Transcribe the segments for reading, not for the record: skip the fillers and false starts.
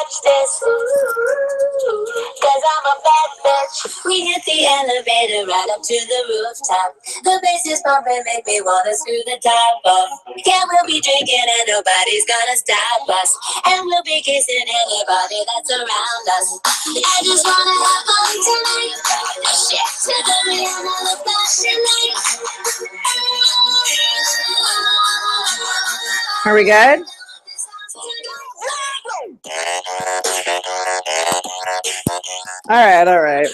watch this. Cause I'm a bad bitch. We hit the elevator right up to the rooftop. The bass is pumping, make me wanna screw the top off. Yeah, we'll be drinking and nobody's gonna stop us. And we'll be kissing anybody that's around us. I just wanna have fun tonight. Shit to the rhythm of the fashion night. Are we good? All right.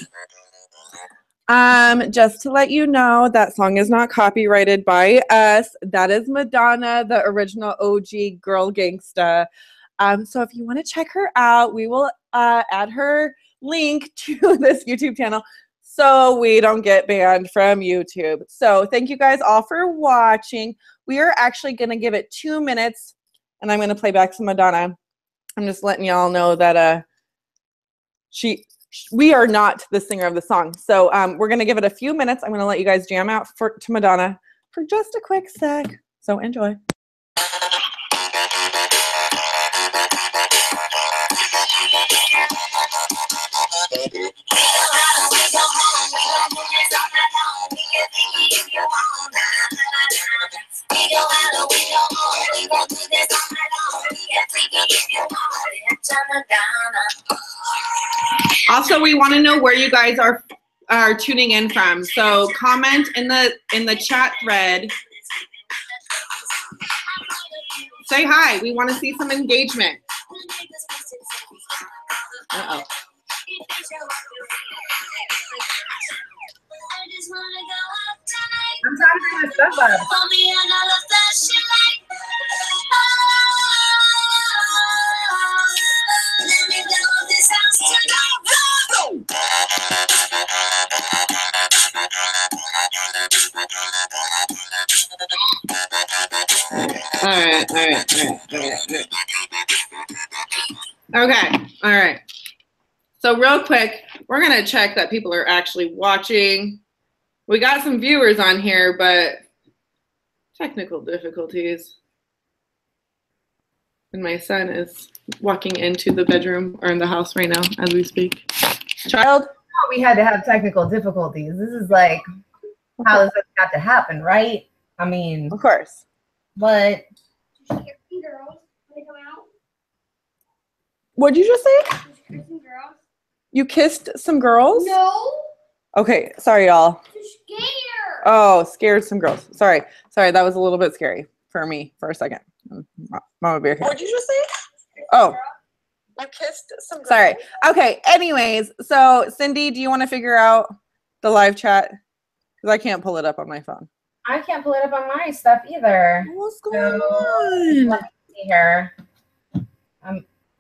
Just to let you know, that song is not copyrighted by us. That is Madonna, the original OG girl gangsta. So if you want to check her out, we will add her link to this YouTube channel so we don't get banned from YouTube. So thank you guys all for watching. We are actually going to give it 2 minutes, and I'm going to play back some Madonna. I'm just letting y'all know that we are not the singer of the song. So we're going to give it a few minutes. I'm going to let you guys jam out to Madonna for just a quick sec. So enjoy. Also, we want to know where you guys are tuning in from. So comment in the chat thread. Say hi. We want to see some engagement. Uh-oh. I'm trying to bring my stuff up. All right. Okay, all right. So real quick, we're gonna check that people are actually watching. We got some viewers on here, but technical difficulties. And my son is walking into the bedroom or in the house right now as we speak. Child? We had to have technical difficulties. This is like how this got to happen, right? I mean, of course. But girls when they come out. What'd you just say? Kissing girls. You kissed some girls? No. Okay, sorry, y'all. You're scared. Oh, scared some girls. Sorry, that was a little bit scary for me for a second. Mama Bear here. What'd you just say? Oh. You kissed some girls. Sorry. Okay, anyways, so Cindy, do you want to figure out the live chat? Because I can't pull it up on my phone. I can't pull it up on my stuff either. What's going on? Let me see here.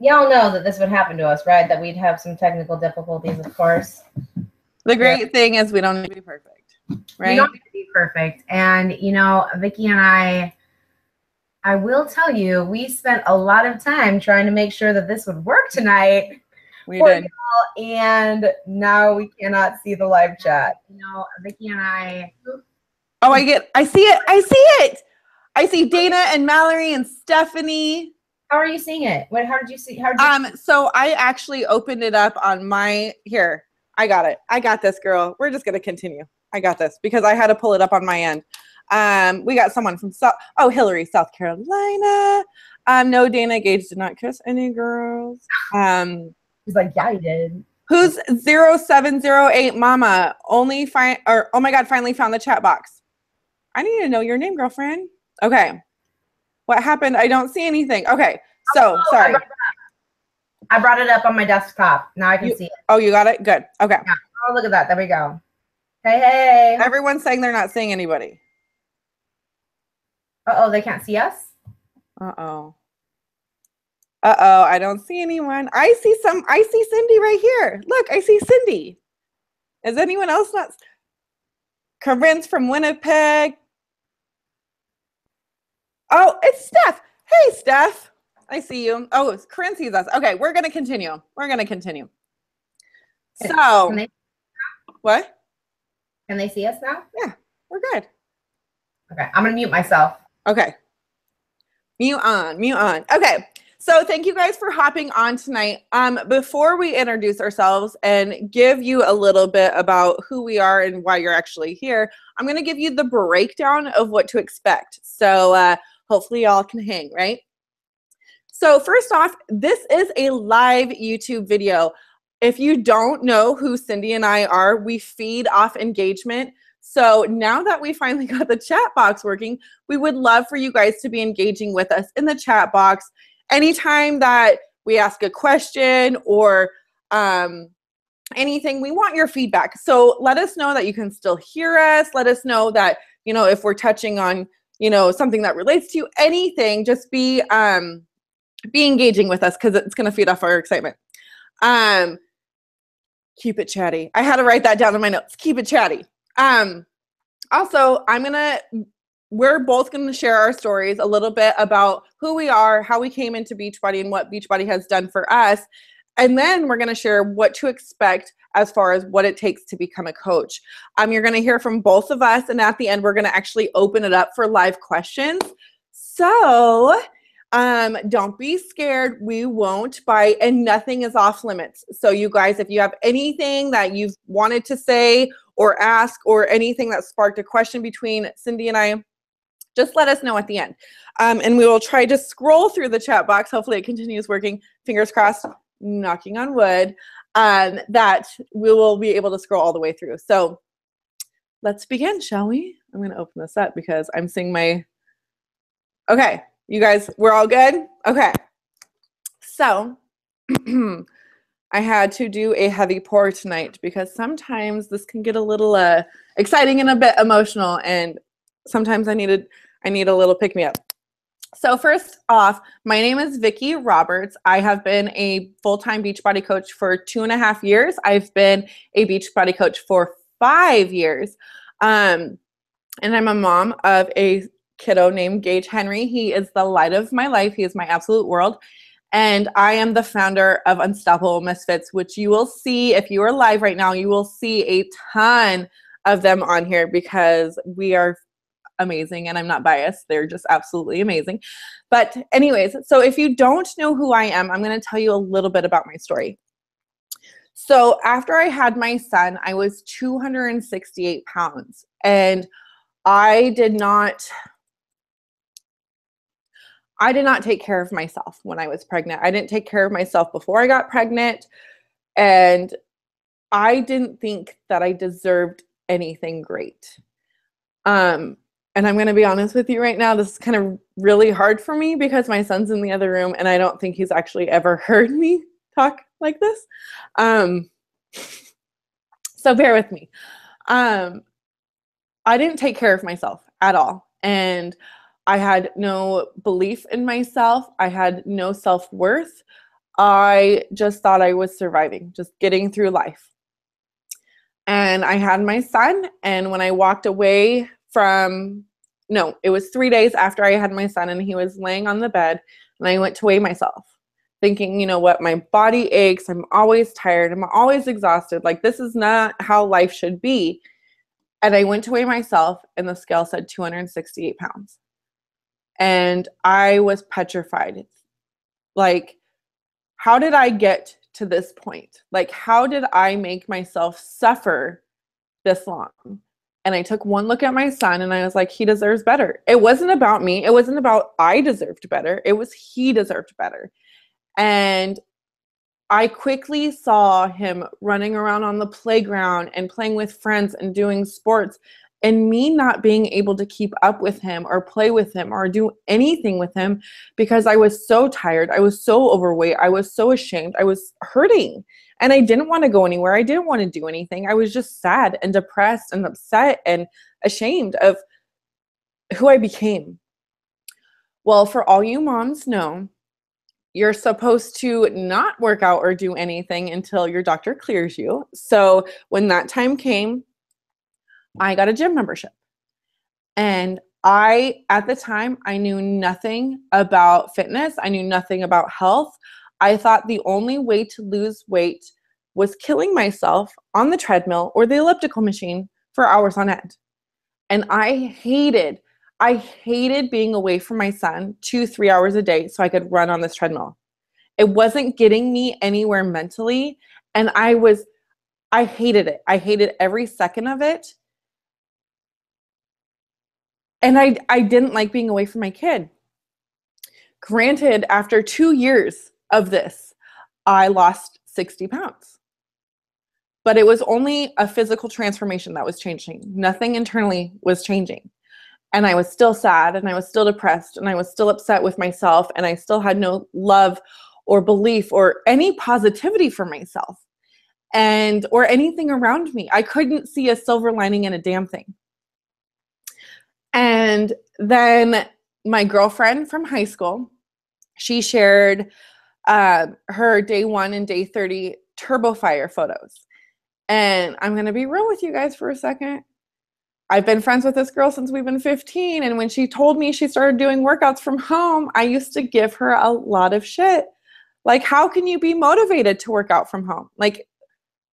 Y'all know that this would happen to us, right? That we'd have some technical difficulties, of course. The great thing is we don't need to be perfect, right? We don't need to be perfect. And, you know, Vicki and I will tell you, we spent a lot of time trying to make sure that this would work tonight. We did. And now we cannot see the live chat. You know, Vicki and I... Oh, I see it. I see Dana and Mallory and Stephanie. How are you seeing it? What? How did you see? So I actually opened it up on my here. I got it. I got this, girl. We're just gonna continue. I got this because I had to pull it up on my end. We got someone from Hillary, South Carolina. No, Dana Gage did not kiss any girls. He's like, yeah, he did. Who's 0708 Mama? Oh my God, finally found the chat box. I need to know your name, girlfriend. Okay. What happened? I don't see anything. Okay. So, sorry. I brought it up on my desktop. Now I can see it. Oh, you got it? Good. Okay. Yeah. Oh, look at that. There we go. Hey. Everyone's saying they're not seeing anybody. Uh-oh, they can't see us? Uh-oh. Uh-oh, I don't see anyone. I see Cindy right here. Look, I see Cindy. Is anyone else not? Corinne's from Winnipeg. Oh, it's Steph. Hey, Steph. I see you. Oh, Corinne sees us. Okay, we're going to continue. So, what? Can they see us now? Yeah, we're good. Okay, I'm going to mute myself. Okay. Mute on. Okay. So thank you guys for hopping on tonight. Before we introduce ourselves and give you a little bit about who we are and why you're actually here, I'm going to give you the breakdown of what to expect. So hopefully y'all can hang, right? So first off, this is a live YouTube video. If you don't know who Cindy and I are, we feed off engagement. So now that we finally got the chat box working, we would love for you guys to be engaging with us in the chat box. Anytime that we ask a question or anything, we want your feedback. So let us know that you can still hear us. Let us know that, you know, if we're touching on, you know, something that relates to you, anything, just be engaging with us because it's going to feed off our excitement. Keep it chatty. I had to write that down in my notes. Keep it chatty. Also, we're both going to share our stories a little bit about who we are, how we came into Beachbody, and what Beachbody has done for us. And then we're going to share what to expect as far as what it takes to become a coach. You're going to hear from both of us. And at the end, we're going to actually open it up for live questions. So don't be scared. We won't bite, and nothing is off limits. So you guys, if you have anything that you've wanted to say or ask or anything that sparked a question between Cindy and I, just let us know at the end. And we will try to scroll through the chat box. Hopefully it continues working. Fingers crossed, knocking on wood, that we will be able to scroll all the way through. So let's begin, shall we? I'm going to open this up because I'm seeing my... Okay, you guys, we're all good? Okay. So I had to do a heavy pour tonight because sometimes this can get a little exciting and a bit emotional, and sometimes I need a little pick-me-up. So first off, my name is Vicki Roberts. I have been a full-time Beachbody coach for 2.5 years. I've been a Beachbody coach for 5 years. And I'm a mom of a kiddo named Gage Henry. He is the light of my life. He is my absolute world. And I am the founder of Unstoppable Misfits, which you will see, if you are live right now, you will see a ton of them on here because we are amazing, and I'm not biased. They're just absolutely amazing. But anyways, so if you don't know who I am, I'm going to tell you a little bit about my story. So after I had my son, I was 268 pounds, and I did not take care of myself when I was pregnant. I didn't take care of myself before I got pregnant, and I didn't think that I deserved anything great. And I'm going to be honest with you right now, this is kind of really hard for me because my son's in the other room and I don't think he's actually ever heard me talk like this. So bear with me. I didn't take care of myself at all. And I had no belief in myself. I had no self-worth. I just thought I was surviving, just getting through life. And I had my son, and when I walked away it was 3 days after I had my son, and he was laying on the bed, and I went to weigh myself, thinking, you know what, my body aches, I'm always tired, I'm always exhausted, like this is not how life should be. And I went to weigh myself, and the scale said 268 pounds. And I was petrified. Like, how did I get to this point? Like, how did I make myself suffer this long? And I took one look at my son and I was like, he deserves better. It wasn't about me. It wasn't about I deserved better. It was he deserved better. And I quickly saw him running around on the playground and playing with friends and doing sports, and me not being able to keep up with him or play with him or do anything with him because I was so tired. I was so overweight. I was so ashamed. I was hurting. And I didn't want to go anywhere. I didn't want to do anything. I was just sad and depressed and upset and ashamed of who I became. Well, for all you moms know, you're supposed to not work out or do anything until your doctor clears you. So when that time came, I got a gym membership. And at the time, I knew nothing about fitness. I knew nothing about health. I thought the only way to lose weight was killing myself on the treadmill or the elliptical machine for hours on end. And I hated I hated being away from my son 2-3 hours a day so I could run on this treadmill. It wasn't getting me anywhere mentally, and I hated it. I hated every second of it. And I didn't like being away from my kid. Granted, after 2 years of this, I lost 60 pounds. But it was only a physical transformation that was changing. Nothing internally was changing. And I was still sad, and I was still depressed, and I was still upset with myself, and I still had no love or belief or any positivity for myself and or anything around me. I couldn't see a silver lining in a damn thing. And then my girlfriend from high school, she shared her day 1 and day 30 Turbo Fire photos. And I'm going to be real with you guys for a second. I've been friends with this girl since we've been 15. And when she told me she started doing workouts from home, I used to give her a lot of shit. Like, how can you be motivated to work out from home? Like,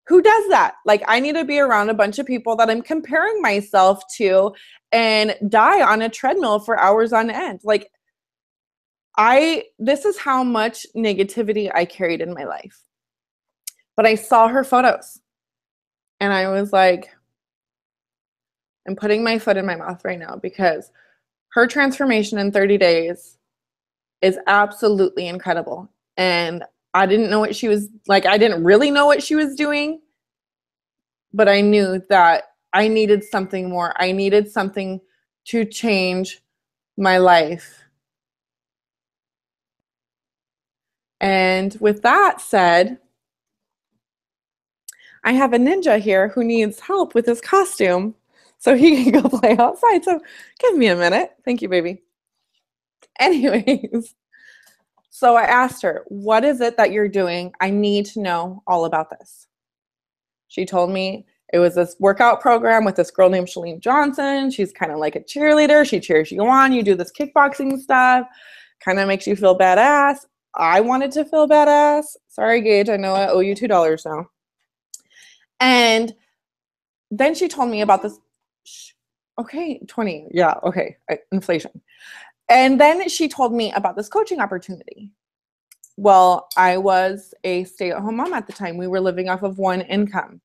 who does that? Like, I need to be around a bunch of people that I'm comparing myself to and die on a treadmill for hours on end. Like, this is how much negativity I carried in my life. But I saw her photos and I was like, I'm putting my foot in my mouth right now, because her transformation in 30 days is absolutely incredible. And I didn't know what she was like. I didn't really know what she was doing, but I knew that I needed something more. I needed something to change my life. And with that said, I have a ninja here who needs help with his costume so he can go play outside. So give me a minute. Thank you, baby. Anyways, so I asked her, what is it that you're doing? I need to know all about this. She told me it was this workout program with this girl named Shalene Johnson. She's kind of like a cheerleader. She cheers you on. You do this kickboxing stuff. Kind of makes you feel badass. I wanted to feel badass. Sorry, Gage. I know I owe you $2 now. And then she told me about this. Okay, 20. Yeah, okay. Inflation. And then she told me about this coaching opportunity. Well, I was a stay-at-home mom at the time. We were living off of one income.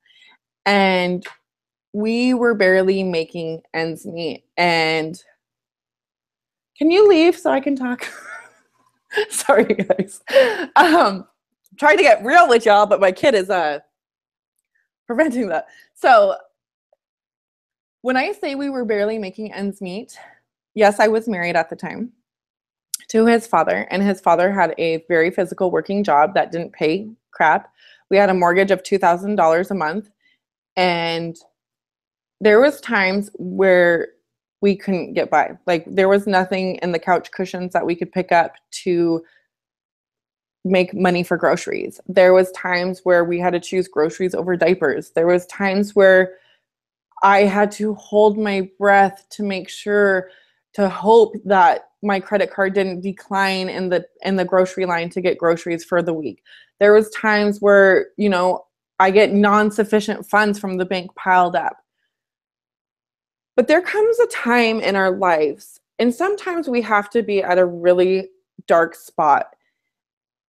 And we were barely making ends meet. And can you leave so I can talk? Sorry, guys. Trying to get real with y'all, but my kid is preventing that. So when I say we were barely making ends meet, yes, I was married at the time to his father, and his father had a very physical working job that didn't pay crap. We had a mortgage of $2,000 a month, and there was times where we couldn't get by. Like, there was nothing in the couch cushions that we could pick up to make money for groceries. There was times where we had to choose groceries over diapers. There was times where I had to hold my breath to make sure, to hope that my credit card didn't decline in the grocery line to get groceries for the week. There was times where, you know, I get non-sufficient funds from the bank piled up. But there comes a time in our lives, and sometimes we have to be at a really dark spot.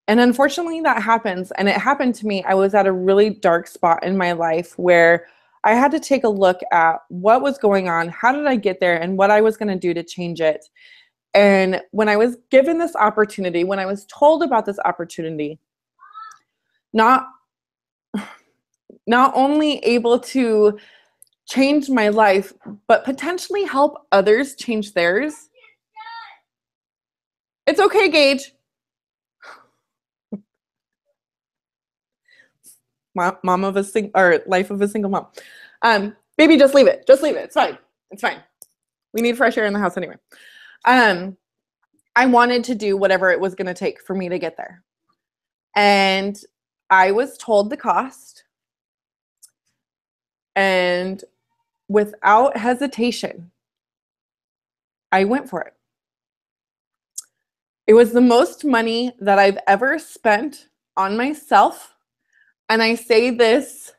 And unfortunately that happens, and it happened to me. I was at a really dark spot in my life where I had to take a look at what was going on, how did I get there, and what I was going to do to change it. And when I was given this opportunity, when I was told about this opportunity, not only able to change my life, but potentially help others change theirs. It's okay, Gage. Mom of a or life of a single mom. Baby, just leave it. Just leave it. It's fine. It's fine. We need fresh air in the house anyway. I wanted to do whatever it was going to take for me to get there. And I was told the cost. And without hesitation, I went for it. It was the most money that I've ever spent on myself. And I say this,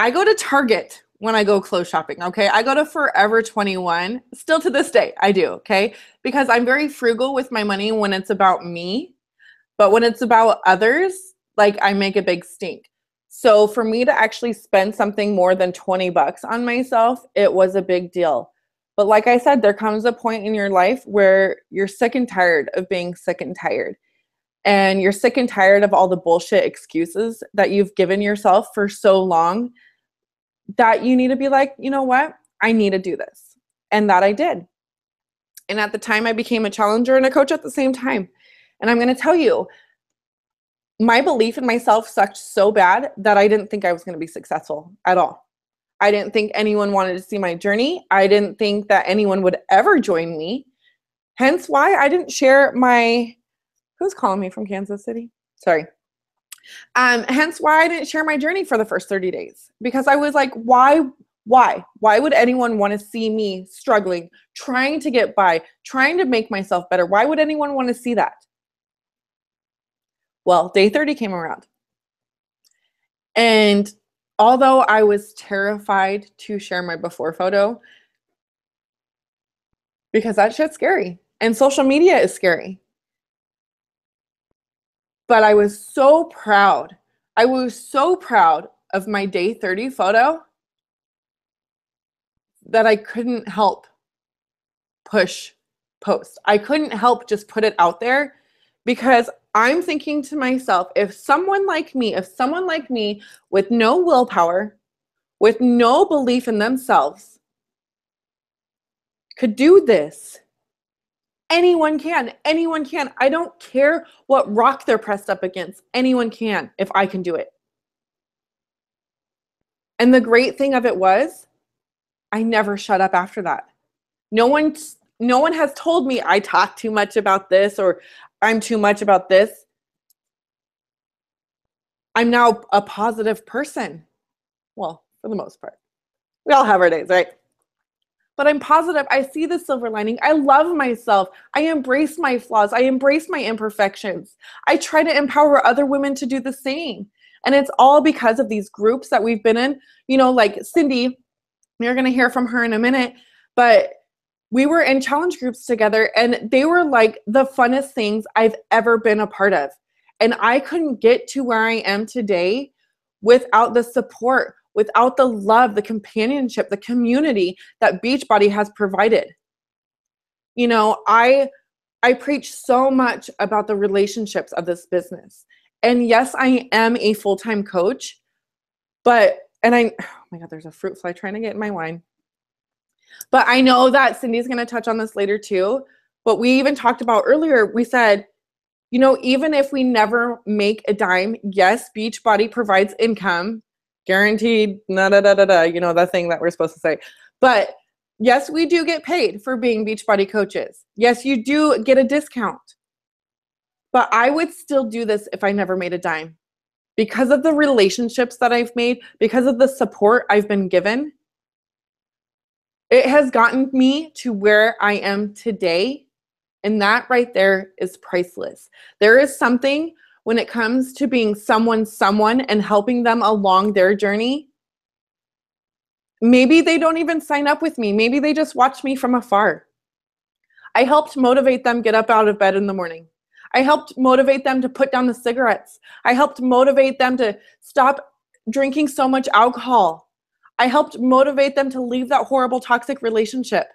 I go to Target when I go clothes shopping, okay? I go to Forever 21, still to this day, I do, okay? Because I'm very frugal with my money when it's about me, but when it's about others, like I make a big stink. So for me to actually spend something more than 20 bucks on myself, it was a big deal. But like I said, there comes a point in your life where you're sick and tired of being sick and tired. And you're sick and tired of all the bullshit excuses that you've given yourself for so long that you need to be like, you know what? I need to do this. And that I did. And at the time, I became a challenger and a coach at the same time. And I'm going to tell you, my belief in myself sucked so bad that I didn't think I was going to be successful at all. I didn't think anyone wanted to see my journey. I didn't think that anyone would ever join me. Hence why I didn't share my, who's calling me from Kansas City? Sorry. Hence why I didn't share my journey for the first 30 days, because I was like, why would anyone want to see me struggling, trying to get by, trying to make myself better? Why would anyone want to see that? Well, day 30 came around. And although I was terrified to share my before photo, because that shit's scary and social media is scary. But I was so proud. I was so proud of my day 30 photo that I couldn't help push post. I couldn't help just put it out there, because I'm thinking to myself, if someone like me with no willpower, with no belief in themselves could do this, anyone can. Anyone can. I don't care what rock they're pressed up against. Anyone can if I can do it. And the great thing of it was, I never shut up after that. No one has told me I talk too much about this or I'm too much about this. I'm now a positive person. Well, for the most part. We all have our days, right? But I'm positive. I see the silver lining. I love myself. I embrace my flaws. I embrace my imperfections. I try to empower other women to do the same. And it's all because of these groups that we've been in. You know, like Cindy, you're going to hear from her in a minute, but we were in challenge groups together, and they were like the funnest things I've ever been a part of. And I couldn't get to where I am today without the support, without the love, the companionship, the community that Beachbody has provided. You know, I preach so much about the relationships of this business. And yes, I am a full-time coach, oh my God, there's a fruit fly trying to get in my wine. But I know that Cindy's going to touch on this later too. But we even talked about earlier, we said, you know, even if we never make a dime, yes, Beachbody provides income, guaranteed, you know, the thing that we're supposed to say. But yes, we do get paid for being Beachbody coaches. Yes, you do get a discount. But I would still do this if I never made a dime. Because of the relationships that I've made, because of the support I've been given, it has gotten me to where I am today. And that right there is priceless. There is something when it comes to being someone and helping them along their journey. Maybe they don't even sign up with me. Maybe they just watch me from afar. I helped motivate them get up out of bed in the morning. I helped motivate them to put down the cigarettes. I helped motivate them to stop drinking so much alcohol. I helped motivate them to leave that horrible toxic relationship.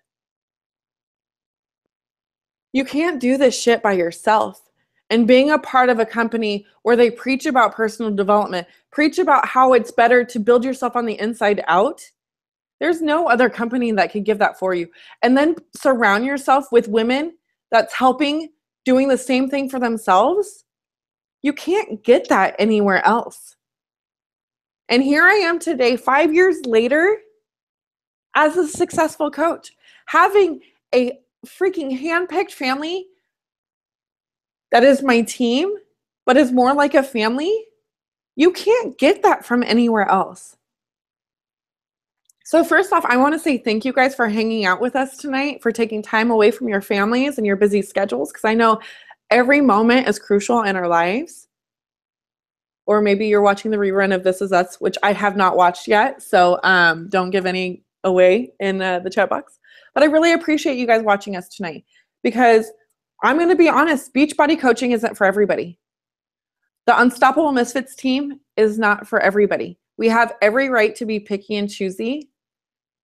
You can't do this shit by yourself. And being a part of a company where they preach about personal development, preach about how it's better to build yourself on the inside out, there's no other company that can give that for you. And then surround yourself with women that's helping, doing the same thing for themselves. You can't get that anywhere else. And here I am today, 5 years later, as a successful coach, having a freaking handpicked family that is my team, but is more like a family. You can't get that from anywhere else. So first off, I want to say thank you guys for hanging out with us tonight, for taking time away from your families and your busy schedules, because I know every moment is crucial in our lives. or maybe you're watching the rerun of This Is Us, which I have not watched yet. So don't give any away in the chat box. But I really appreciate you guys watching us tonight, because I'm going to be honest, Beachbody coaching isn't for everybody. The Unstoppable Misfits team is not for everybody. We have every right to be picky and choosy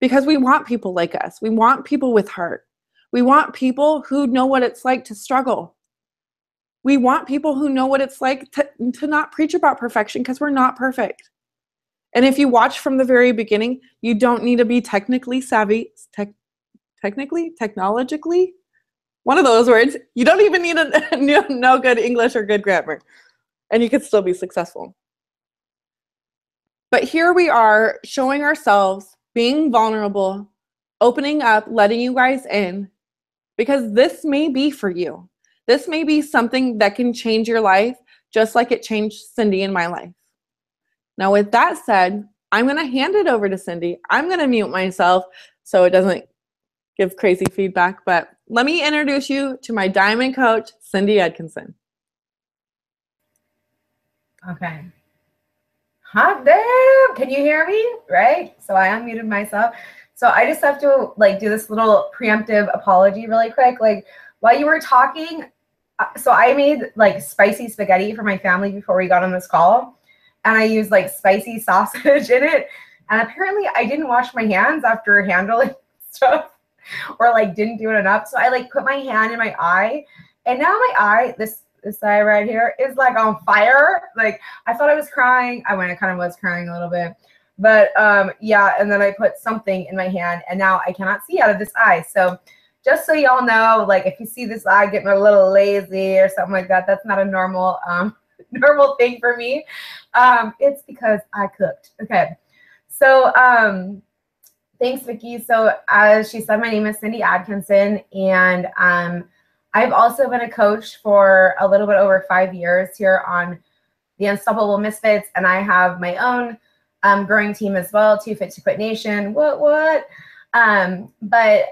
because we want people like us. We want people with heart. We want people who know what it's like to struggle. We want people who know what it's like to not preach about perfection, because we're not perfect. And if you watch from the very beginning, you don't need to be technically savvy, technologically, one of those words. You don't even need to know good English or good grammar, and you could still be successful. But here we are showing ourselves, being vulnerable, opening up, letting you guys in, because this may be for you. This may be something that can change your life, just like it changed Cindy in my life. Now, with that said, I'm going to hand it over to Cindy. I'm going to mute myself so it doesn't give crazy feedback, but let me introduce you to my diamond coach, Cindy Atkinson. Okay. Hot damn! Can you hear me? Right? So I unmuted myself. So I just have to do this little preemptive apology really quick. While you were talking, so I made spicy spaghetti for my family before we got on this call, and I used spicy sausage in it. And apparently I didn't wash my hands after handling stuff, or didn't do it enough. So I put my hand in my eye, and now my eye, this eye right here, is on fire. I thought I was crying. I kind of was crying a little bit, but yeah. And then I put something in my hand, and now I cannot see out of this eye. So just so y'all know, if you see this eye getting a little lazy or something like that, that's not a normal normal thing for me. It's because I cooked. Okay. So thanks, Vicki. So as she said, my name is Cindy Atkinson, and I've also been a coach for a little bit over 5 years here on the Unstoppable Misfits, and I have my own growing team as well, Too Fit to Quit Nation. What? But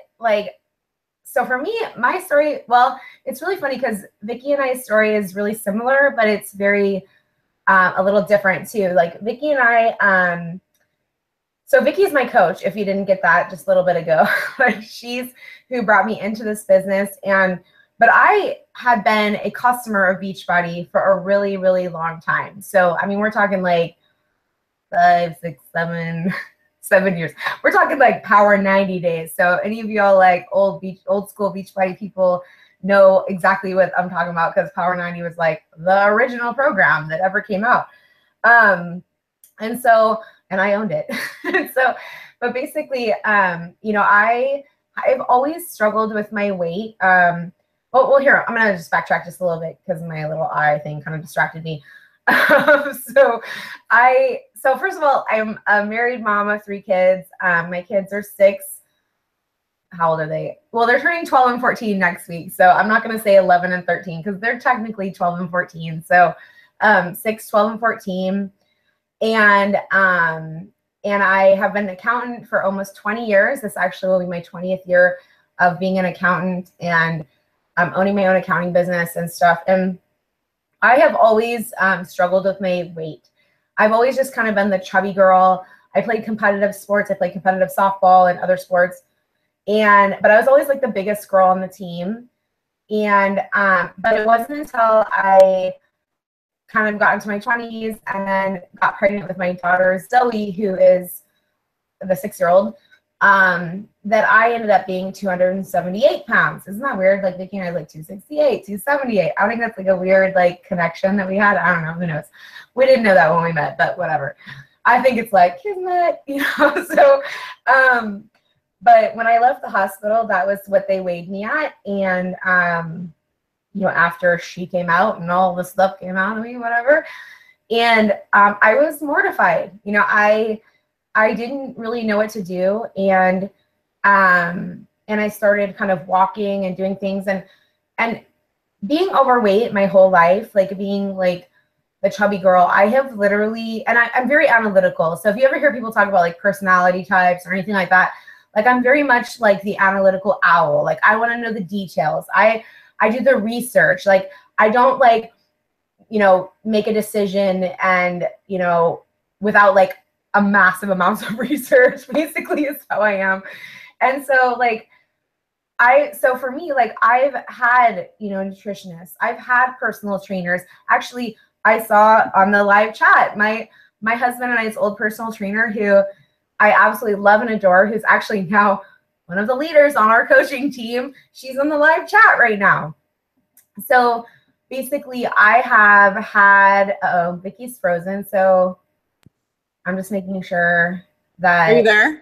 so for me, my story, well, it's really funny because Vicki and I's story is really similar, but it's very a little different too. Vicki and I, so Vicki is my coach, if you didn't get that just a little bit ago. She's who brought me into this business. But I had been a customer of Beachbody for a really, really long time. So, I mean, we're talking 5, 6, 7 years. We're talking power 90 days. So any of y'all old school Beachbody people know exactly what I'm talking about, because Power 90 was the original program that ever came out. And I owned it. But basically, I've always struggled with my weight. Well, here, I'm going to just backtrack just a little bit because my little eye thing kind of distracted me. So first of all, I'm a married mom of 3 kids. My kids are 6. How old are they? Well, they're turning 12 and 14 next week. So I'm not going to say 11 and 13 because they're technically 12 and 14. So 6, 12, and 14. And I have been an accountant for almost 20 years. This actually will be my 20th year of being an accountant and owning my own accounting business and stuff. And I have always struggled with my weight. I've always just kind of been the chubby girl. I played competitive sports. I played competitive softball and other sports. But I was always the biggest girl on the team. But it wasn't until I kind of got into my 20s and then got pregnant with my daughter, Zoe, who is the 6-year-old, that I ended up being 278 pounds. Isn't that weird? Vicki and I 268, 278. I think that's a weird connection that we had. I don't know. Who knows? We didn't know that when we met, but whatever. I think it's kismet, So, but when I left the hospital, that was what they weighed me at. And, after she came out and all this stuff came out of me, whatever. And I was mortified. I didn't really know what to do. And I started kind of walking and doing things and being overweight my whole life, being the chubby girl. I have literally, and I'm very analytical. So if you ever hear people talk about personality types or anything like that, I'm very much the analytical owl. I want to know the details. I do the research. I don't you know, make a decision and, you know, without like a massive amounts of research, basically is how I am. And so like, so for me, like I've had, you know, nutritionists, I've had personal trainers. Actually, I saw on the live chat, my husband and I's old personal trainer who I absolutely love and adore, who's actually now one of the leaders on our coaching team. She's on the live chat right now. So basically I have had, Vicky's frozen. So I'm just making sure that. Are you there?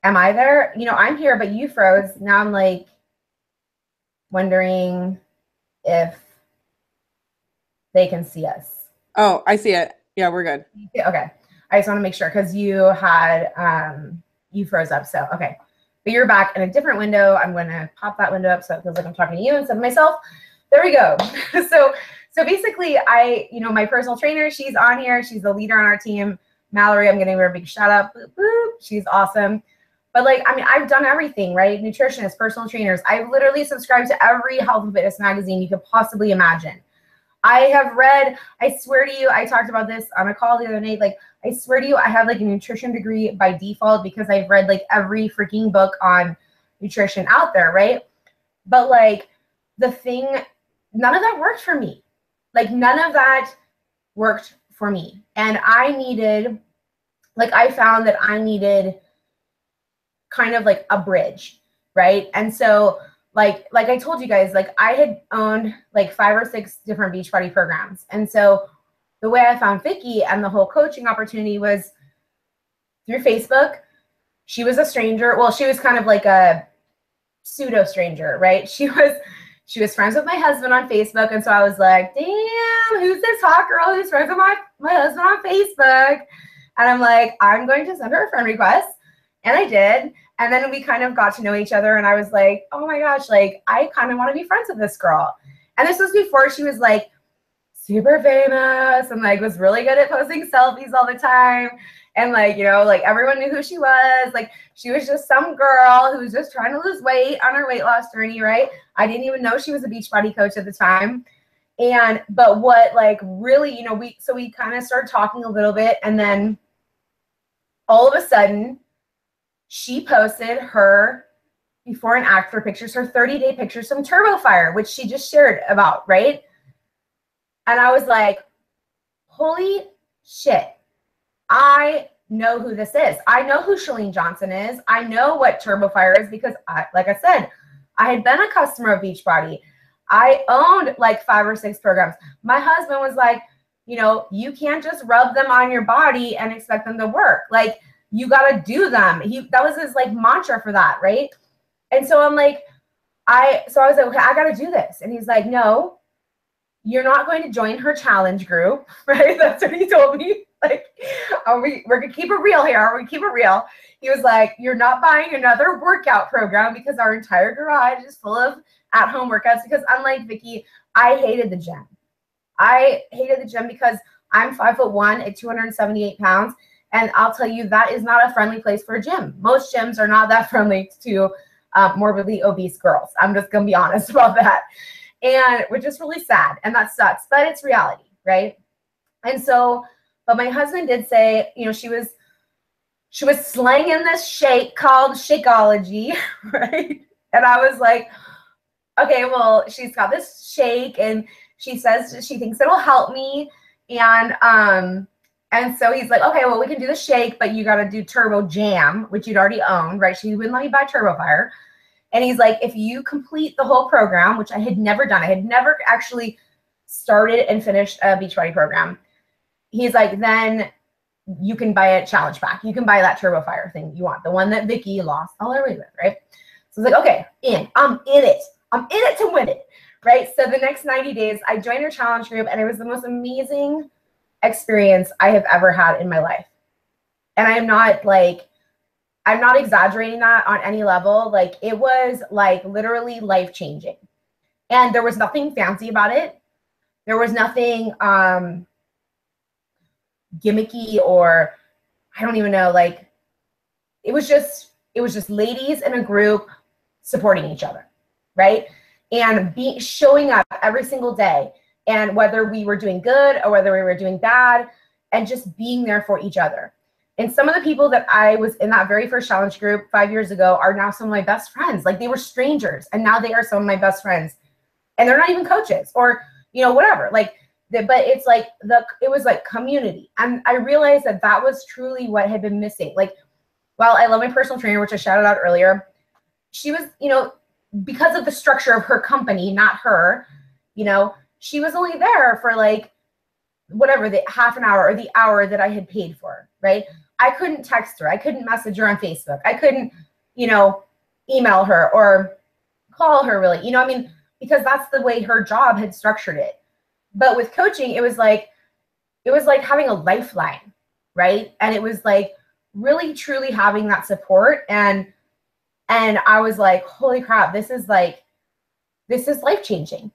Am I there? You know, I'm here, but you froze. Now I'm like wondering if they can see us. Oh, I see it. Yeah, we're good. Okay. I just want to make sure because you had, you froze up. So, okay. But you're back in a different window. I'm going to pop that window up so it feels like I'm talking to you instead of myself. There we go. So basically you know, my personal trainer, she's on here. She's the leader on our team. Mallory, I'm giving her a big shout out. Boop, boop. She's awesome. But like, I mean, I've done everything, right? Nutritionists, personal trainers. I've literally subscribed to every health and fitness magazine you could possibly imagine. I have read, I swear to you, I talked about this on a call the other night. Like, I swear to you, I have like a nutrition degree by default because I've read like every freaking book on nutrition out there, right? But like none of that worked for me. Like none of that worked for me. And I found that I needed kind of like a bridge, right? And so like I told you guys, like I had owned like 5 or 6 different Beachbody programs. And so the way I found Vicki and the whole coaching opportunity was through Facebook. She was a stranger. Well, she was kind of like a pseudo stranger, right? She was friends with my husband on Facebook. And so I was like, damn, who's this hot girl who's friends with my husband on Facebook? And I'm like, I'm going to send her a friend request. And I did. And then we kind of got to know each other. And I was like, oh my gosh, like I kind of want to be friends with this girl. And this was before she was like super famous and like was really good at posting selfies all the time. And like, you know, like everyone knew who she was. Like she was just some girl who was just trying to lose weight on her weight loss journey, right? I didn't even know she was a Beachbody coach at the time. But what like really, you know, we kind of started talking a little bit, and then all of a sudden she posted her before and after pictures, her 30-day pictures from Turbo Fire, which she just shared about, right? And I was like, holy shit, I know who this is. I know who Chalene Johnson is. I know what Turbo Fire is because, like I said, I had been a customer of Beachbody. I owned like 5 or 6 programs. My husband was like, you know, you can't just rub them on your body and expect them to work. Like, you got to do them. That was his like mantra for that, right? And so I'm like, I was like, okay, I got to do this. And he's like, no, you're not going to join her challenge group, right? That's what he told me. Like, we're going to keep it real here. We're going to keep it real. He was like, you're not buying another workout program because our entire garage is full of at-home workouts. Because unlike Vicki, I hated the gym. I hated the gym because I'm 5'1" at 278 pounds. And I'll tell you, that is not a friendly place for a gym. Most gyms are not that friendly to morbidly obese girls. I'm just going to be honest about that. And which is really sad. And that sucks, but it's reality, right? And so, but my husband did say, you know, she was slanging this shake called Shakeology, right? And I was like, okay, well, she's got this shake and she says she thinks it'll help me. And so he's like, okay, well, we can do the shake, but you got to do Turbo Jam, which you'd already owned, right? She wouldn't let me buy Turbo Fire. And he's like, if you complete the whole program, which I had never done, I had never actually started and finished a Beachbody program. He's like, then you can buy a challenge pack. You can buy that Turbo Fire thing you want, the one that Vicki lost all her weight with, right? So it's like, okay, I'm in it. I'm in it to win it, right? So the next 90 days, I joined her challenge group, and it was the most amazing experience I have ever had in my life. And I'm not exaggerating that on any level. Like, it was like literally life-changing. And there was nothing fancy about it. There was nothing gimmicky, or I don't even know, like it was just ladies in a group supporting each other, right? And showing up every single day and whether we were doing good or whether we were doing bad, and just being there for each other. And some of the people that I was in that very first challenge group 5 years ago are now some of my best friends. Like, they were strangers, and now they are some of my best friends. And they're not even coaches or, you know, whatever. Like, but it's like it was like community. And I realized that that was truly what had been missing. Like, while I love my personal trainer, which I shouted out earlier, she was, you know, because of the structure of her company, not her, you know, she was only there for like whatever, the half an hour or the hour that I had paid for, right? I couldn't text her. I couldn't message her on Facebook. I couldn't, you know, email her or call her, really, you know, I mean, because that's the way her job had structured it. But with coaching, it was like having a lifeline, right? And it was like really truly having that support. And I was like, holy crap, this is life-changing.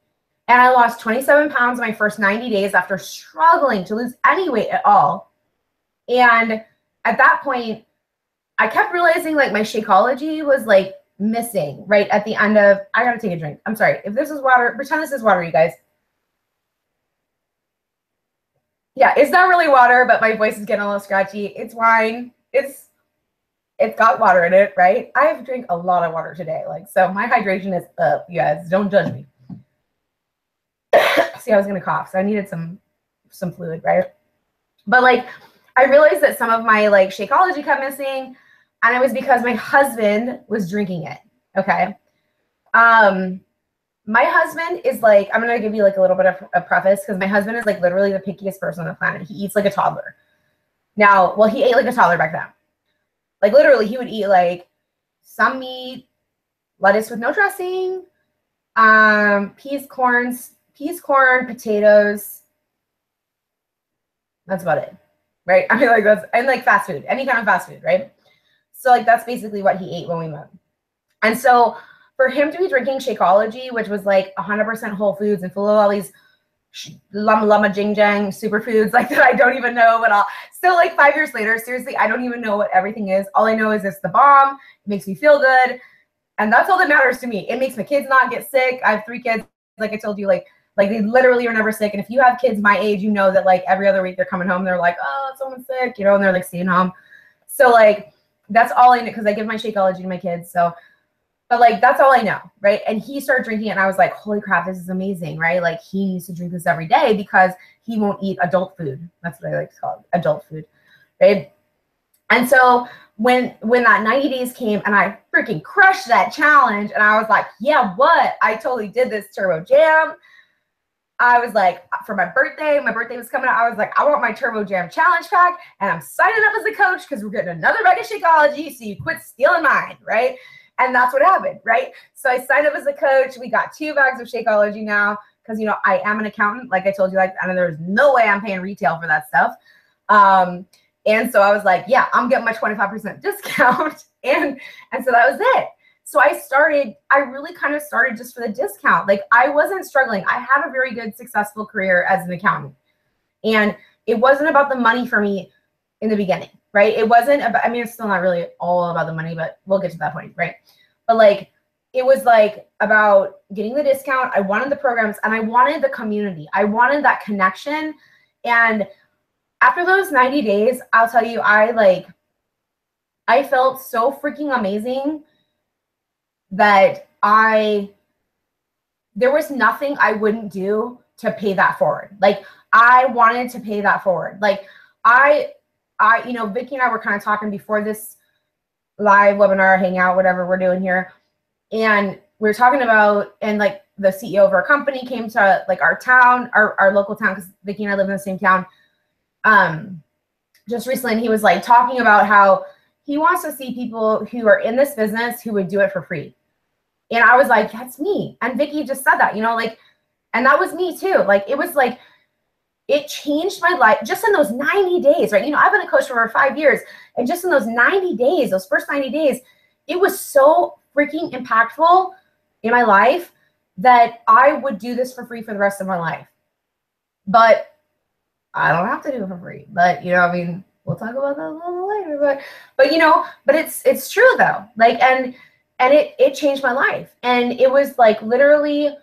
And I lost 27 pounds in my first 90 days after struggling to lose any weight at all. And at that point, I kept realizing like my Shakeology was like missing right at the end of, I gotta take a drink. I'm sorry. If this is water, pretend this is water, you guys. Yeah, it's not really water, but my voice is getting a little scratchy. It's wine. It's got water in it, right? I've drank a lot of water today. Like, so my hydration is up, you guys. Don't judge me. See, I was gonna cough, so I needed some fluid, right? But like, I realized that some of my like Shakeology kept missing, and it was because my husband was drinking it. Okay. My husband is like, I'm gonna give you like a little bit of a preface, because my husband is like literally the pickiest person on the planet. He eats like a toddler. Now, well, he ate like a toddler back then. Like literally, he would eat like some meat, lettuce with no dressing, peas, corn, potatoes. That's about it, right? I mean, like that's, and like fast food, any kind of fast food, right? So like that's basically what he ate when we met. And so for him to be drinking Shakeology, which was like 100% whole foods and full of all these llama jing jang superfoods like that I don't even know, but I'll still, like 5 years later, seriously, I don't even know what everything is. All I know is it's the bomb. It makes me feel good. And that's all that matters to me. It makes my kids not get sick. I have 3 kids. Like I told you, like they literally are never sick. And if you have kids my age, you know that like every other week they're coming home. They're like, oh, someone's sick, you know, and they're like staying home. So like, that's all I know, because I give my Shakeology to my kids. So, but like, that's all I know, right? And he started drinking it, and I was like, holy crap, this is amazing, right? Like, he needs to drink this every day because he won't eat adult food. That's what I like to call it, adult food, right? And so when that 90 days came and I freaking crushed that challenge, and I was like, yeah, what? I totally did this Turbo Jam. I was like, for my birthday was coming up. I was like, I want my Turbo Jam challenge pack, and I'm signing up as a coach because we're getting another bag of Shakeology, so you quit stealing mine, right? And that's what happened, right? So I signed up as a coach. We got 2 bags of Shakeology now because, you know, I am an accountant. Like I told you, like, and there's no way I'm paying retail for that stuff. And so I was like, yeah, I'm getting my 25% discount. And so that was it. So I really kind of started just for the discount. Like, I wasn't struggling. I had a very good, successful career as an accountant. And it wasn't about the money for me in the beginning, right? It wasn't about, I mean, it's still not really all about the money, but we'll get to that point, right? But like, it was like about getting the discount. I wanted the programs, and I wanted the community. I wanted that connection. And after those 90 days, I'll tell you, I felt so freaking amazing that there was nothing I wouldn't do to pay that forward. Like, I wanted to pay that forward. Like, you know, Vicki and I were kind of talking before this live webinar, hangout, whatever we're doing here. And we were talking about, and like the CEO of our company came to like our town, our local town, because Vicki and I live in the same town, just recently. And he was like talking about how he wants to see people who are in this business who would do it for free. And I was like, that's me. And Vicki just said that, you know, like, and that was me too. Like, it was like, it changed my life just in those 90 days, right? You know, I've been a coach for over 5 years, and just in those 90 days, those first 90 days, it was so freaking impactful in my life that I would do this for free for the rest of my life. But I don't have to do it for free. But, you know, I mean, we'll talk about that a little later. But you know, but it's true though. Like, and it changed my life. And it was like literally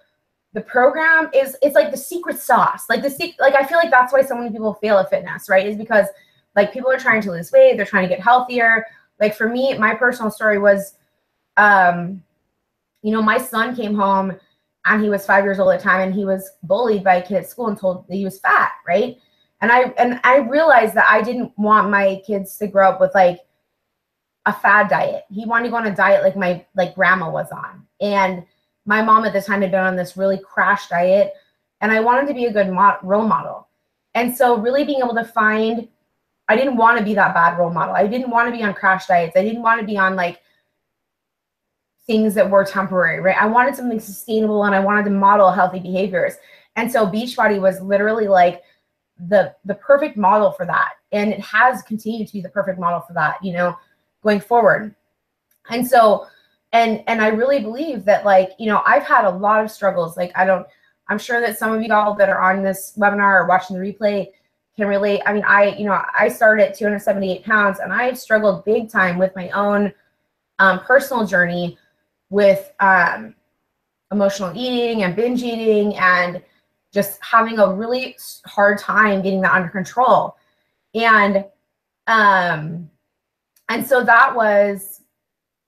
the program it's like the secret sauce. Like like I feel like that's why so many people fail at fitness, right? Is because like people are trying to lose weight, they're trying to get healthier. Like for me, my personal story was, you know, my son came home and he was 5 years old at the time, and he was bullied by a kid at school and told that he was fat, right? And I realized that I didn't want my kids to grow up with like a fad diet. He wanted to go on a diet like my grandma was on. And my mom at the time had been on this really crash diet, and I wanted to be a good role model. And so really being able to find, I didn't want to be that bad role model. I didn't want to be on crash diets. I didn't want to be on like things that were temporary, right? I wanted something sustainable, and I wanted to model healthy behaviors. And so Beachbody was literally like the perfect model for that. And it has continued to be the perfect model for that, you know, going forward. And so, and I really believe that, like, you know, I've had a lot of struggles. Like, I'm sure that some of you all that are on this webinar or watching the replay can relate. I mean, I started at 278 pounds, and I've struggled big time with my own personal journey with emotional eating and binge eating, and just having a really hard time getting that under control. And so that was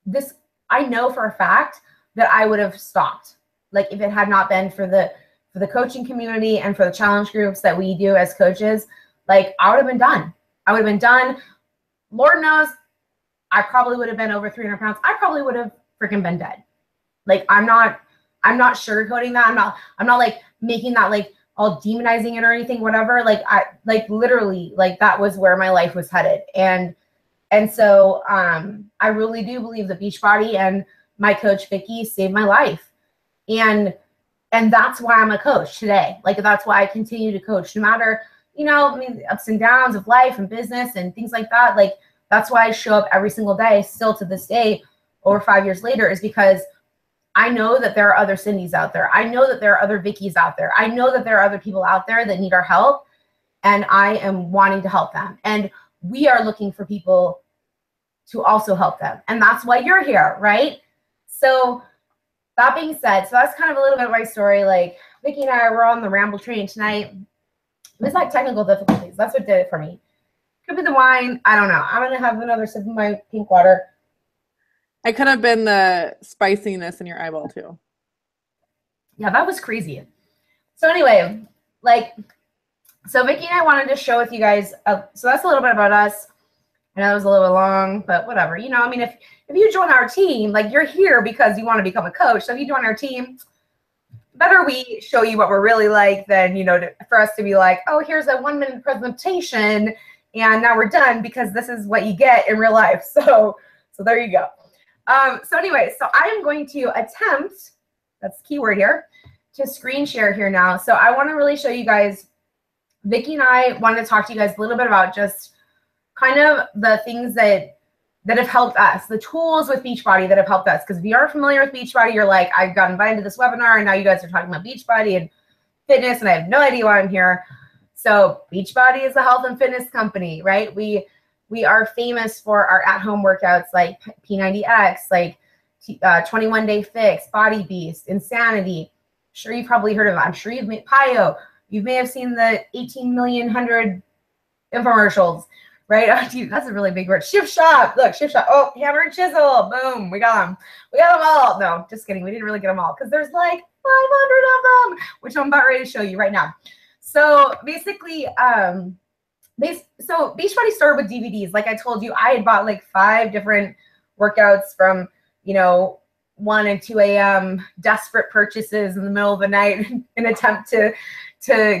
this, I know for a fact that I would have stopped. Like if it had not been for the coaching community and for the challenge groups that we do as coaches, like I would have been done. I would have been done. Lord knows, I probably would have been over 300 pounds. I probably would have freaking been dead. Like I'm not sugarcoating that. I'm not like making that like all demonizing it or anything, whatever. Like I like literally like that was where my life was headed. And so I really do believe that Beachbody and my coach Vicki saved my life. And that's why I'm a coach today. Like that's why I continue to coach, no matter, you know, I mean, the ups and downs of life and business and things like that. Like that's why I show up every single day still to this day over 5 years later, is because I know that there are other Cindy's out there. I know that there are other Vicki's out there. I know that there are other people out there that need our help, and I am wanting to help them. And we are looking for people to also help them. And that's why you're here, right? So that being said, so that's kind of a little bit of my story. Like Vicki and I were on the ramble train tonight. It was like technical difficulties. That's what did it for me. Could be the wine. I don't know. I'm going to have another sip of my pink water. It could have been the spiciness in your eyeball too. Yeah, that was crazy. So anyway, like, so Vicki and I wanted to share with you guys. So that's a little bit about us. I know it was a little bit long, but whatever. You know, I mean, if you join our team, like you're here because you want to become a coach. So if you join our team, better we show you what we're really like than, you know, for us to be like, oh, here's a 1-minute presentation and now we're done, because this is what you get in real life. So there you go. So anyway, so I am going to attempt, that's the key word here, to screen share here now. So I want to really show you guys, Vicki and I wanted to talk to you guys a little bit about just kind of the things that have helped us, the tools with Beachbody that have helped us. Because if you are familiar with Beachbody, you're like, I got invited to this webinar and now you guys are talking about Beachbody and fitness and I have no idea why I'm here. So Beachbody is a health and fitness company, right? We are famous for our at-home workouts like P90X, like 21 Day Fix, Body Beast, Insanity. I'm sure you've probably heard of it. I'm sure you've made PIO. You may have seen the 18 million 100 infomercials, right? Oh, that's a really big word. Shift Shop. Look, Shift Shop. Oh, Hammer and Chisel. Boom. We got them. We got them all. No, just kidding. We didn't really get them all because there's like 500 of them, which I'm about ready to show you right now. So basically, so Beachbody started with DVDs. Like I told you, I had bought like 5 different workouts from, you know, 1 and 2 a.m. desperate purchases in the middle of the night in an attempt to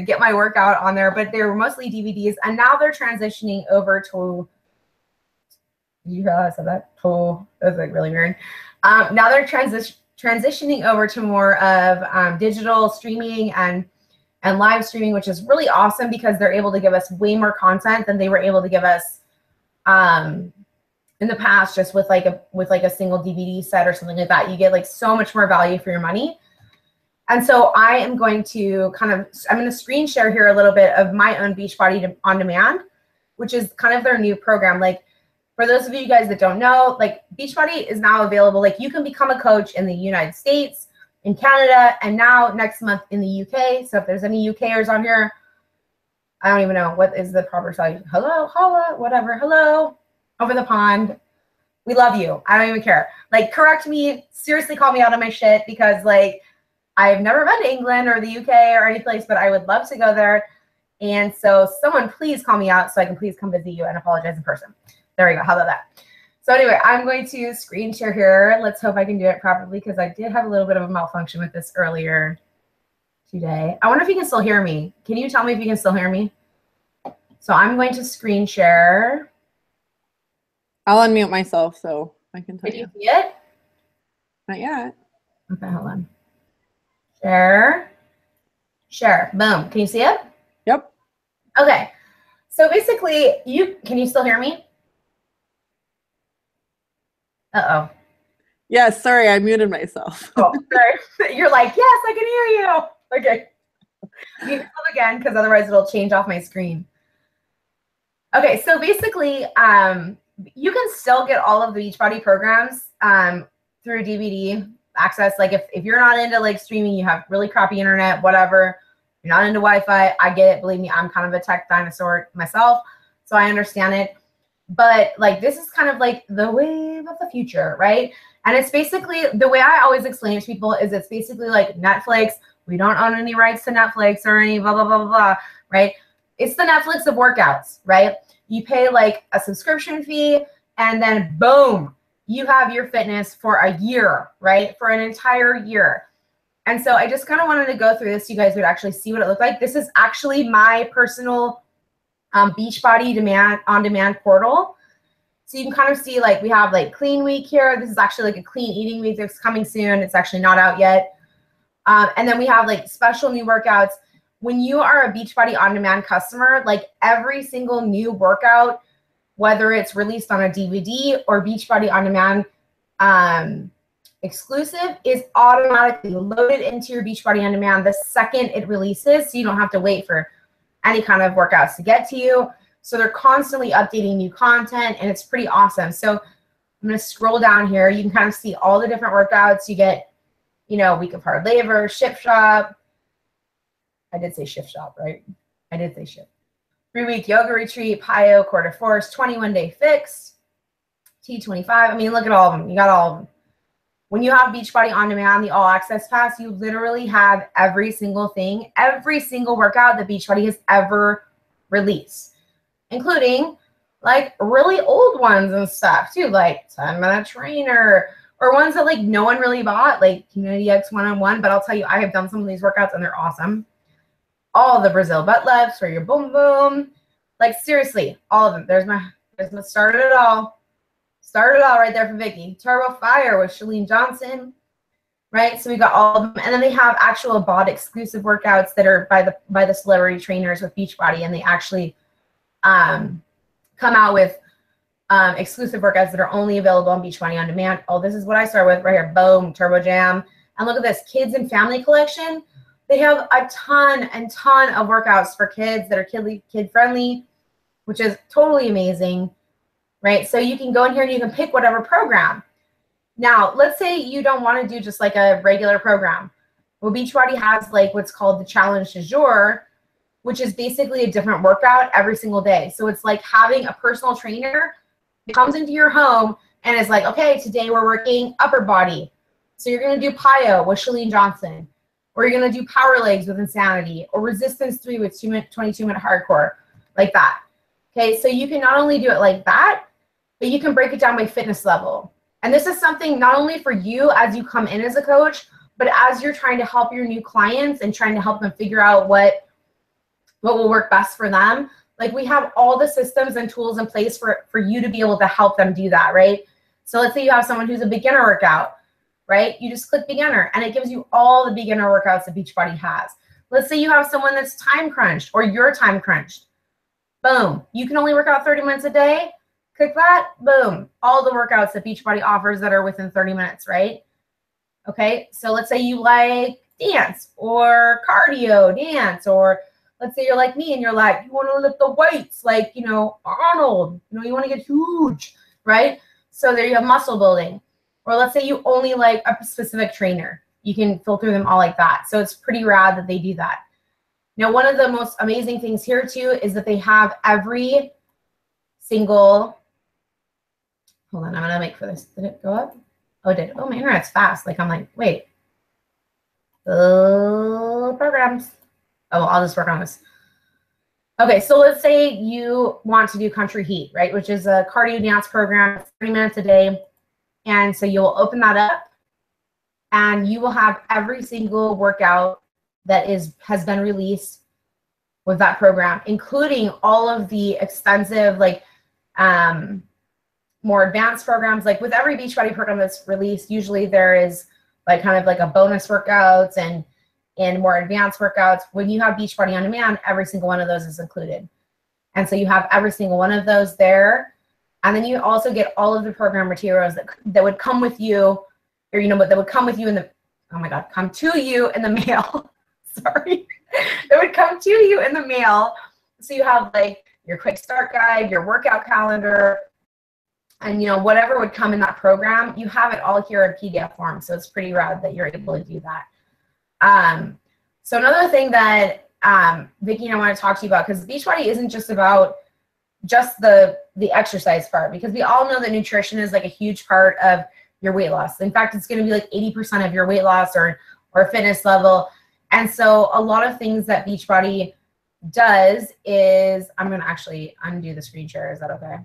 get my workout on there. But they were mostly DVDs, and now they're transitioning over to. Did you hear how I said that? Oh, that was like really weird. Now they're transitioning over to more of digital streaming and live streaming, which is really awesome because they're able to give us way more content than they were able to give us in the past, just with like a single DVD set or something like that. You get like so much more value for your money. And so I am going to I'm going to screen share here a little bit of my own Beachbody on Demand, which is kind of their new program. Like for those of you guys that don't know, like Beachbody is now available. Like you can become a coach in the United States, in Canada, and now next month in the UK. So if there's any UKers on here, I don't even know what is the proper salutation. Hello, holla, whatever. Hello, over the pond. We love you. I don't even care. Like, correct me. Seriously, call me out on my shit because, like, I've never been to England or the UK or any place, but I would love to go there. And so someone please call me out so I can please come visit you and apologize in person. There we go. How about that? So anyway, I'm going to screen share here. Let's hope I can do it properly because I did have a little bit of a malfunction with this earlier today. I wonder if you can still hear me. Can you tell me if you can still hear me? So I'm going to screen share. I'll unmute myself so I can tell Can you. you see it? Not yet. Okay, hold on. Share. Share. Boom. Can you see it? Yep. Okay. So basically, can you still hear me? Uh-oh. Yes, sorry, I muted myself. Oh, sorry. You're like, yes, I can hear you. Okay. You can come again because otherwise it'll change off my screen. Okay, so basically, you can still get all of the Beachbody programs through DVD access. Like if you're not into like streaming, you have really crappy internet, whatever, you're not into Wi-Fi, I get it. Believe me, I'm kind of a tech dinosaur myself, so I understand it. But like this is kind of like the wave of the future, right? And it's basically, the way I always explain it to people is it's basically like Netflix. We don't own any rights to Netflix or any blah, blah, blah, blah, blah, right? It's the Netflix of workouts, right? You pay like a subscription fee and then boom, you have your fitness for a year, right? For an entire year. And so I just kind of wanted to go through this so you guys would actually see what it looked like. This is actually my personal Beachbody on-demand portal. So you can kind of see like we have like clean week here. This is actually like a clean eating week that's coming soon. It's actually not out yet. And then we have like special new workouts. When you are a Beachbody on-demand customer, like every single new workout, whether it's released on a DVD or Beachbody on-demand exclusive, is automatically loaded into your Beachbody on-demand the second it releases, so you don't have to wait for any kind of workouts to get to you. So they're constantly updating new content, and it's pretty awesome. So I'm going to scroll down here. You can kind of see all the different workouts. You get, you know, week of hard labor, shift shop. I did say shift shop, right? I did say shift. 3-week yoga retreat, PIO, quarter force, 21-day fix, T25. I mean, look at all of them. You got all of them. When you have Beachbody On Demand, the All Access Pass, you literally have every single thing, every single workout that Beachbody has ever released, including like really old ones and stuff too, like 10-minute trainer, or ones that like no one really bought, like Community X one-on-one. But I'll tell you, I have done some of these workouts and they're awesome. All the Brazil butt lifts for your boom boom. Like seriously, all of them. There's my started it all. Started it all right there for Vicki. Turbo Fire with Shalene Johnson. Right? So we got all of them. And then they have actual bot exclusive workouts that are by the celebrity trainers with Beachbody, and they actually come out with exclusive workouts that are only available on Beachbody On Demand. Oh, this is what I start with right here. Boom, Turbo Jam. And look at this, Kids and Family Collection. They have a ton of workouts for kids that are kid friendly, which is totally amazing, right? So you can go in here and you can pick whatever program. Now, let's say you don't want to do just like a regular program. Well, Beachbody has like what's called the Challenge du Jour, which is basically a different workout every single day. So it's like having a personal trainer that comes into your home and is like, okay, today we're working upper body. So you're going to do PIO with Shalene Johnson, or you're going to do power legs with Insanity, or resistance 3 with 22-minute hardcore, like that. Okay, so you can not only do it like that, but you can break it down by fitness level. And this is something not only for you as you come in as a coach, but as you're trying to help your new clients and trying to help them figure out what will work best for them. Like we have all the systems and tools in place for you to be able to help them do that, right? So let's say you have someone who's a beginner workout, right? You just click beginner and it gives you all the beginner workouts that Beachbody has. Let's say you have someone that's time crunched or you're time crunched. Boom. You can only work out 30 minutes a day. Click that. Boom. All the workouts that Beachbody offers that are within 30 minutes, right? Okay. So let's say you like dance or cardio dance, or let's say you're like me and you're like, you want to lift the weights like, you know, Arnold, you know, you want to get huge, right? So there you have muscle building. Or let's say you only like a specific trainer, You can filter them all like that. So it's pretty rad that they do that. Now, one of the most amazing things here too is that they have every single, hold on, I'm gonna make for this. Did it go up? Oh, it did. Oh, my internet's fast. Like, I'm like, wait. Programs. Oh, I'll just work on this. Okay, so let's say you want to do Country Heat, right? Which is a cardio dance program, 30 minutes a day. And so you'll open that up and you will have every single workout that has been released with that program, including all of the extensive, like, more advanced programs. Like with every Beachbody program that's released, usually there is like kind of like a bonus workouts and more advanced workouts. When you have Beachbody On Demand, every single one of those is included. And so you have every single one of those there. And then you also get all of the program materials that would come with you, or, you know, that would come with you in the, oh my God, come to you in the mail. Sorry. That would come to you in the mail. So you have like your quick start guide, your workout calendar, and, you know, whatever would come in that program, you have it all here in PDF form. So it's pretty rad that you're able to do that. So another thing that Vicki and I want to talk to you about, because Beachbody isn't just about just the exercise part, because we all know that nutrition is like a huge part of your weight loss. In fact, it's going to be like 80% of your weight loss or fitness level. And so a lot of things that Beachbody does is, I'm going to actually undo the screen share. Is that okay?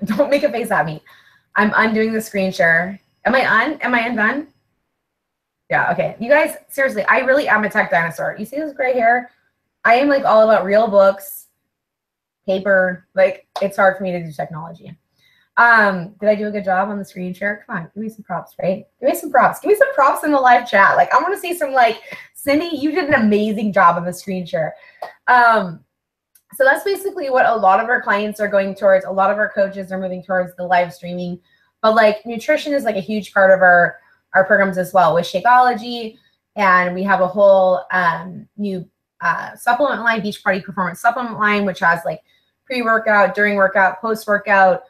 Don't make a face at me. I'm undoing the screen share. Am I undone? Yeah, okay. You guys, seriously, I really am a tech dinosaur. You see this gray hair? I am like all about real books, paper. Like, it's hard for me to do technology. Did I do a good job on the screen share? Come on, give me some props, right? Give me some props. Give me some props in the live chat. Like, I want to see some, like, Cindy, you did an amazing job on the screen share. So that's basically what a lot of our clients are going towards. A lot of our coaches are moving towards the live streaming. But like nutrition is like a huge part of our programs as well with Shakeology. And we have a whole new supplement line, Beachbody Performance Supplement line, which has like pre-workout, during workout, post-workout,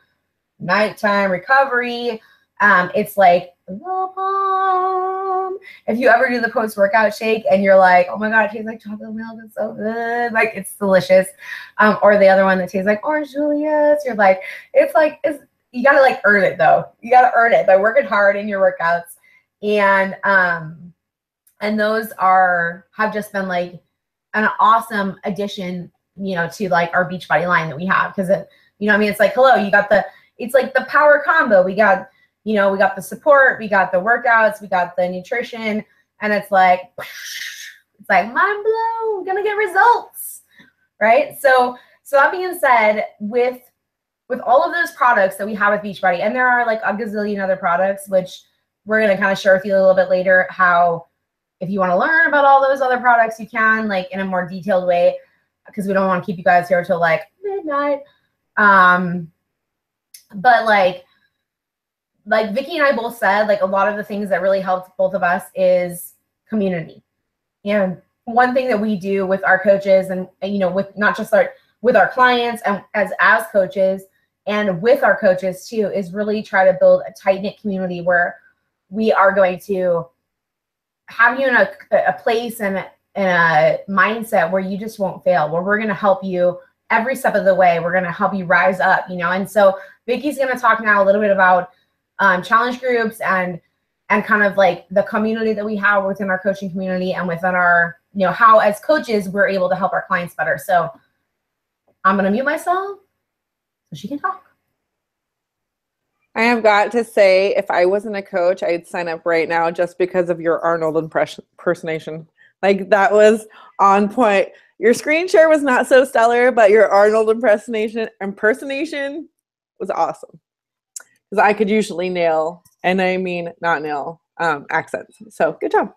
nighttime recovery. It's like the bomb. If you ever do the post-workout shake and you're like, oh my God, it tastes like chocolate milk, it's so good. Like, it's delicious. Or the other one that tastes like Orange Julius. You're like, you got to like earn it though. You got to earn it by working hard in your workouts. And those have just been like an awesome addition, you know, to like our Beachbody line that we have. Cause you know what I mean? It's like, hello, it's like the power combo. We got the support, we got the workouts, we got the nutrition, and it's like mind blown, gonna get results, right? So that being said, with all of those products that we have with Beachbody, and there are like a gazillion other products, which we're gonna kind of share with you a little bit later, how if you want to learn about all those other products, you can, like, in a more detailed way, because we don't want to keep you guys here till like midnight. But like Vicki and I both said, like, a lot of the things that really helped both of us is community. And one thing that we do with our coaches and you know, with not just with our clients and as coaches and with our coaches too, is really try to build a tight-knit community where we are going to have you in a place and a mindset where you just won't fail, where we're going to help you every step of the way. We're going to help you rise up, you know? And so Vicki's going to talk now a little bit about challenge groups and kind of like the community that we have within our coaching community and within our, you know, how as coaches we're able to help our clients better. So I'm going to mute myself so she can talk. I have got to say, if I wasn't a coach, I'd sign up right now just because of your Arnold impersonation. Like, that was on point. Your screen share was not so stellar, but your Arnold impersonation was awesome. Because I could usually nail, and I mean not nail, accents. So good job.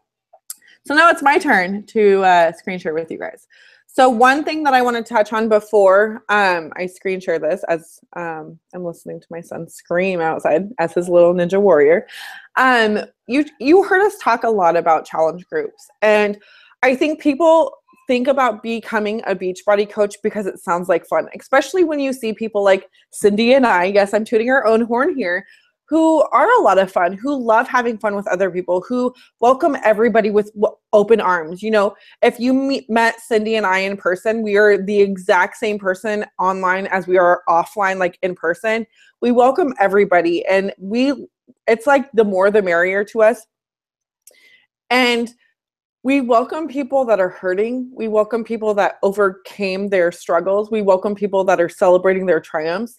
So now it's my turn to screen share with you guys. So one thing that I want to touch on before I screen share this, as I'm listening to my son scream outside as his little ninja warrior. You heard us talk a lot about challenge groups. And I think people think about becoming a Beachbody coach because it sounds like fun, especially when you see people like Cindy and I, yes, I'm tooting our own horn here, who are a lot of fun, who love having fun with other people, who welcome everybody with open arms. You know, if you met Cindy and I in person, we are the exact same person online as we are offline, like in person. We welcome everybody, and it's like the more the merrier to us. And we welcome people that are hurting. We welcome people that overcame their struggles. We welcome people that are celebrating their triumphs.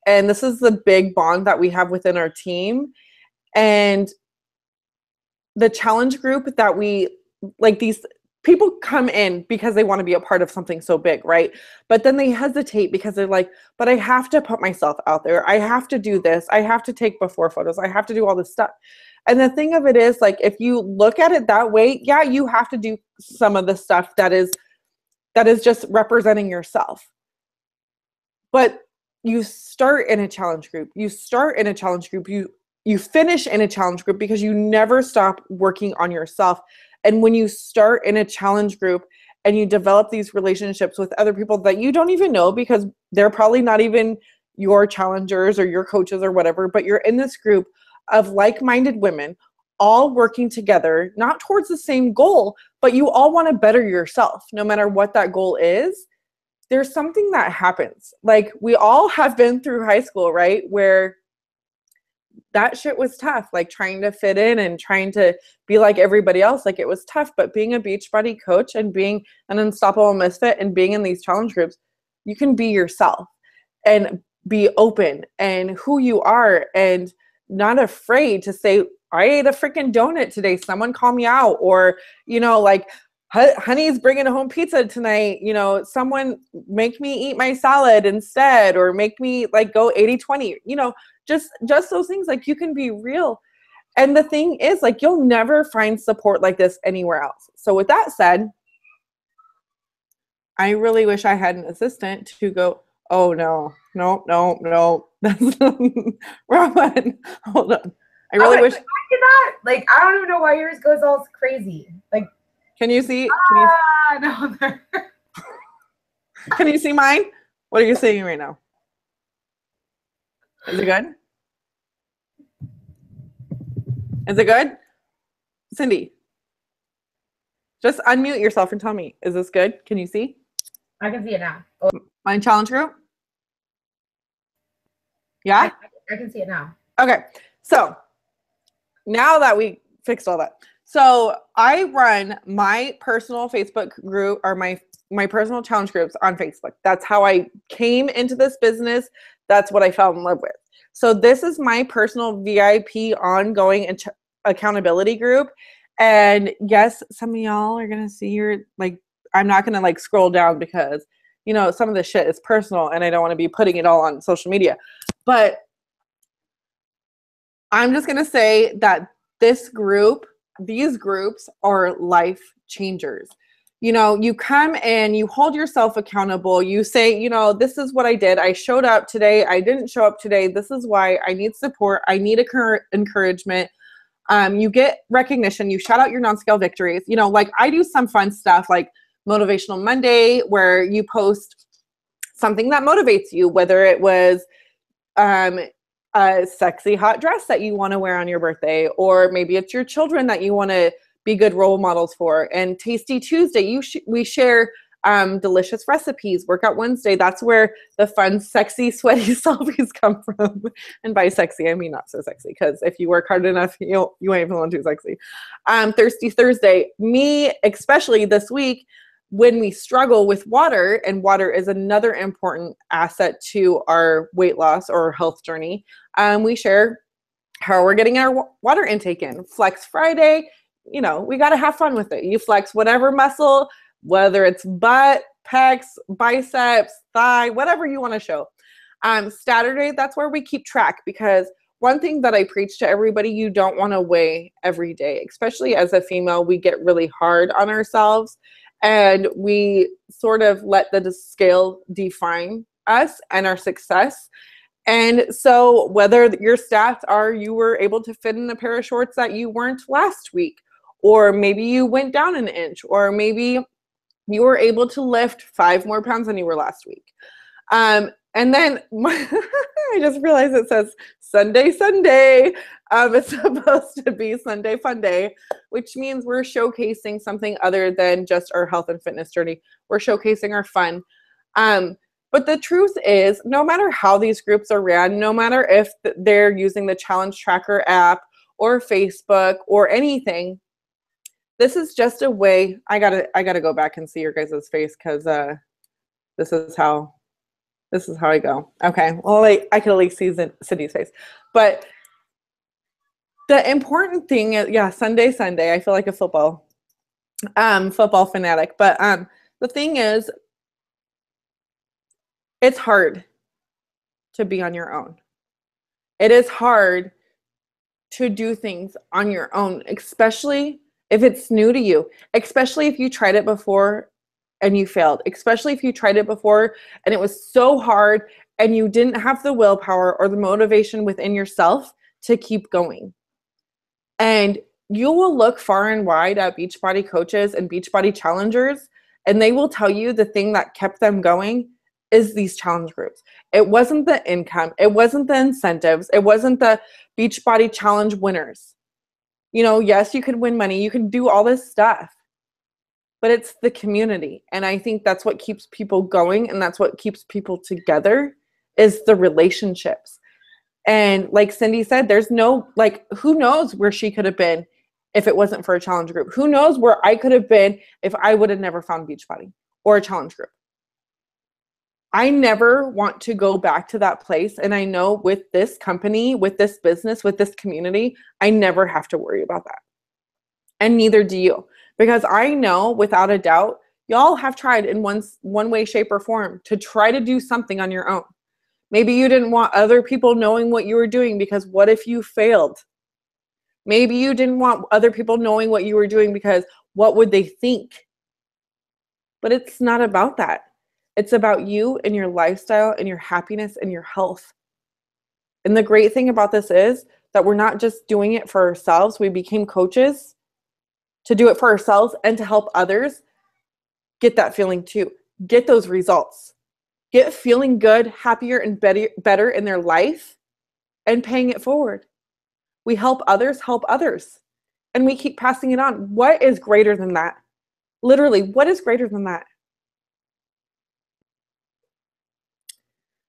And this is the big bond that we have within our team. And the challenge group that we, like, these people come in because they want to be a part of something so big, right? But then they hesitate because they're like, but I have to put myself out there. I have to do this. I have to take before photos. I have to do all this stuff. And the thing of it is, like, if you look at it that way, yeah, you have to do some of the stuff that is just representing yourself. But you start in a challenge group. You start in a challenge group. You finish in a challenge group because you never stop working on yourself. And when you start in a challenge group and you develop these relationships with other people that you don't even know, because they're probably not even your challengers or your coaches or whatever, but you're in this group of like-minded women all working together, not towards the same goal, but you all want to better yourself, no matter what that goal is. There's something that happens. Like, we all have been through high school, right? Where that shit was tough, like trying to fit in and trying to be like everybody else. Like, it was tough. But being a Beachbody coach and being an unstoppable misfit and being in these challenge groups, you can be yourself and be open and who you are and not afraid to say, I ate a freaking donut today. Someone call me out. Or, you know, like, honey's bringing home pizza tonight. You know, someone make me eat my salad instead, or make me like go 80-20, you know, just those things. Like, you can be real. And the thing is, like, you'll never find support like this anywhere else. So with that said, I really wish I had an assistant to go, oh no, that's wrong one. Hold on. I really wish. I did that. Like, I don't even know why yours goes all crazy. Like, can you see? No. Can you see mine? What are you seeing right now? Is it good? Is it good? Cindy, just unmute yourself and tell me, is this good? Can you see? I can see it now. My challenge group? Yeah? I can see it now. Okay. So now that we fixed all that. So I run my personal Facebook group, or my personal challenge groups on Facebook. That's how I came into this business. That's what I fell in love with. So this is my personal VIP ongoing accountability group. And yes, some of y'all are going to see your, like, I'm not going to like scroll down because, you know, some of the shit is personal and I don't want to be putting it all on social media. But I'm just going to say that these groups are life changers. You know, you come and you hold yourself accountable. You say, you know, this is what I did. I showed up today. I didn't show up today. This is why. I need support. I need encouragement. You get recognition. You shout out your non-scale victories. You know, like, I do some fun stuff like Motivational Monday, where you post something that motivates you, whether it was a sexy hot dress that you want to wear on your birthday, or maybe it's your children that you want to be good role models for. And Tasty Tuesday, we share delicious recipes. Workout Wednesday, that's where the fun, sexy, sweaty selfies come from. And by sexy, I mean not so sexy, because if you work hard enough, you ain't feeling too sexy. Thirsty Thursday, me especially this week, when we struggle with water, and water is another important asset to our weight loss or health journey, we share how we're getting our water intake in. Flex Friday, you know, we got to have fun with it. You flex whatever muscle, whether it's butt, pecs, biceps, thigh, whatever you want to show. Saturday, that's where we keep track, because one thing that I preach to everybody, you don't want to weigh every day. Especially as a female, we get really hard on ourselves. And we sort of let the scale define us and our success. And so whether your stats are you were able to fit in a pair of shorts that you weren't last week, or maybe you went down an inch, or maybe you were able to lift 5 more pounds than you were last week. And then I just realized it says Sunday, Sunday. It's supposed to be Sunday Fun Day, which means we're showcasing something other than just our health and fitness journey. We're showcasing our fun. But the truth is, no matter how these groups are ran, no matter if they're using the Challenge Tracker app or Facebook or anything, this is just a way. I gotta go back and see your guys' face because this is how I go. Okay, well, I could at least see Cindy's face, but the important thing is, yeah, Sunday, Sunday. I feel like a football fanatic, but the thing is, it's hard to be on your own. It is hard to do things on your own, especially if it's new to you, especially if you tried it before and you failed, especially if you tried it before and it was so hard and you didn't have the willpower or the motivation within yourself to keep going. And you will look far and wide at Beachbody coaches and Beachbody challengers, and they will tell you the thing that kept them going is these challenge groups. It wasn't the income. It wasn't the incentives. It wasn't the Beachbody challenge winners. You know, yes, you could win money. You can do all this stuff. But it's the community. And I think that's what keeps people going, and that's what keeps people together is the relationships. And like Cindy said, there's no, like, who knows where she could have been if it wasn't for a challenge group? Who knows where I could have been if I would have never found Beachbody or a challenge group? I never want to go back to that place. And I know with this company, with this business, with this community, I never have to worry about that. And neither do you. Because I know without a doubt, y'all have tried in one way, shape, or form to try to do something on your own. Maybe you didn't want other people knowing what you were doing because what if you failed? Maybe you didn't want other people knowing what you were doing because what would they think? But it's not about that. It's about you and your lifestyle and your happiness and your health. And the great thing about this is that we're not just doing it for ourselves. We became coaches to do it for ourselves and to help others get that feeling too. Get those results. Get feeling good, happier, and better in their life and paying it forward. We help others, and we keep passing it on. What is greater than that? Literally, what is greater than that?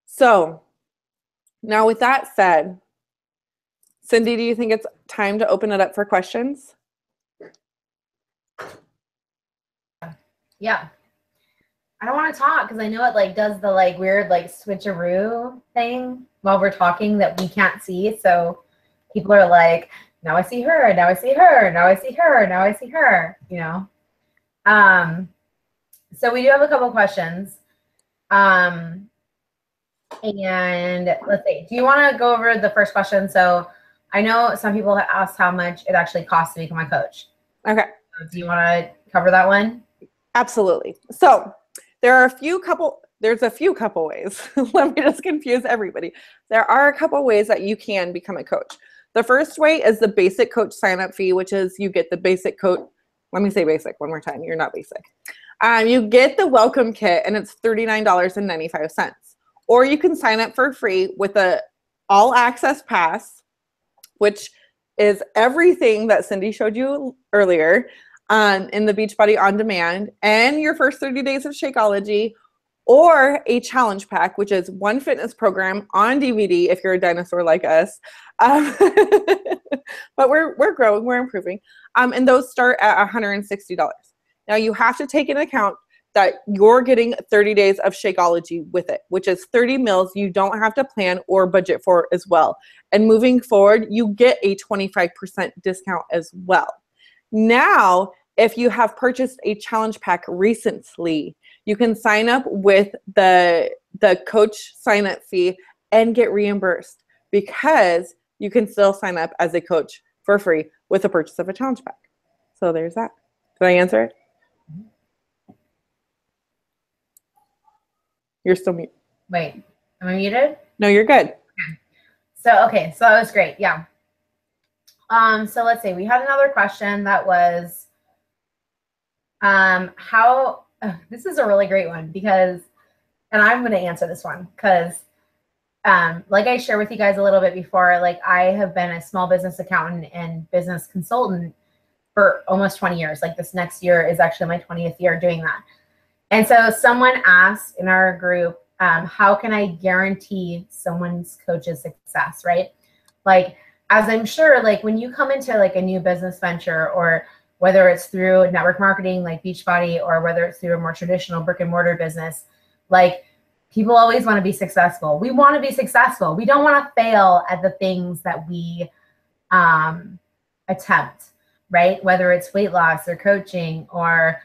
So, now with that said, Cindy, do you think it's time to open it up for questions? Yeah. I don't want to talk because I know it like does the like weird like switcheroo thing while we're talking that we can't see. So people are like, now I see her, now I see her, now I see her, now I see her, you know. So we do have a couple questions. And let's see, do you want to go over the first question? So I know some people have asked how much it actually costs to become a coach. Okay. So do you want to cover that one? Absolutely. So there's a few couple ways. Let me just confuse everybody. There are a couple ways that you can become a coach. The first way is the basic coach sign-up fee, which is you get the basic coach. Let me say basic one more time. You're not basic. You get the welcome kit, and it's $39.95. Or you can sign up for free with a all-access pass, which is everything that Cindy showed you earlier in the Beachbody On Demand, and your first 30 days of Shakeology, or a challenge pack, which is one fitness program on DVD if you're a dinosaur like us. But we're growing, we're improving. And those start at $160. Now you have to take into account that you're getting 30 days of Shakeology with it, which is 30 meals you don't have to plan or budget for as well. And moving forward, you get a 25% discount as well. Now, if you have purchased a challenge pack recently, you can sign up with the coach sign up fee and get reimbursed because you can still sign up as a coach for free with the purchase of a challenge pack. So there's that. Did I answer it? You're still muted. Wait, am I muted? No, you're good. Okay, so that was great. Yeah. So let's see. We had another question that was, this is a really great one because and I'm going to answer this one because like I shared with you guys a little bit before, like I have been a small business accountant and business consultant for almost 20 years. Like this next year is actually my 20th year doing that. And so someone asked in our group, how can I guarantee someone's coach's success, right? Like, as I'm sure, like when you come into like a new business venture, or whether it's through network marketing like Beachbody, or whether it's through a more traditional brick and mortar business, like people always want to be successful. We want to be successful. We don't want to fail at the things that we attempt, right? Whether it's weight loss or coaching or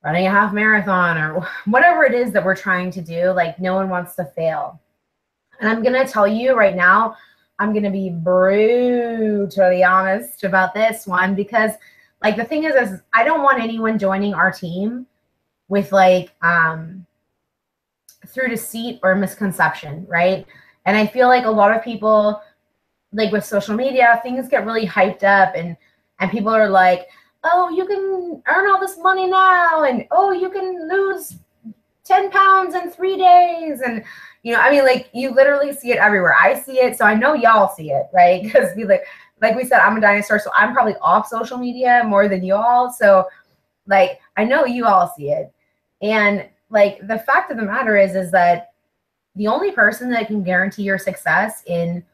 running a half marathon or whatever it is that we're trying to do, like no one wants to fail. And I'm going to tell you right now, I'm going to be brutally honest about this one, because like the thing is I don't want anyone joining our team with like through deceit or misconception, right? And I feel like a lot of people, like with social media, things get really hyped up and people are like, oh, you can earn all this money now, and oh, you can lose 10 pounds in 3 days. And, you know, I mean, like you literally see it everywhere. I see it, so I know y'all see it, right? Because like we said, I'm a dinosaur, so I'm probably off social media more than you all. So like, I know you all see it. And like, the fact of the matter is that the only person that can guarantee your success in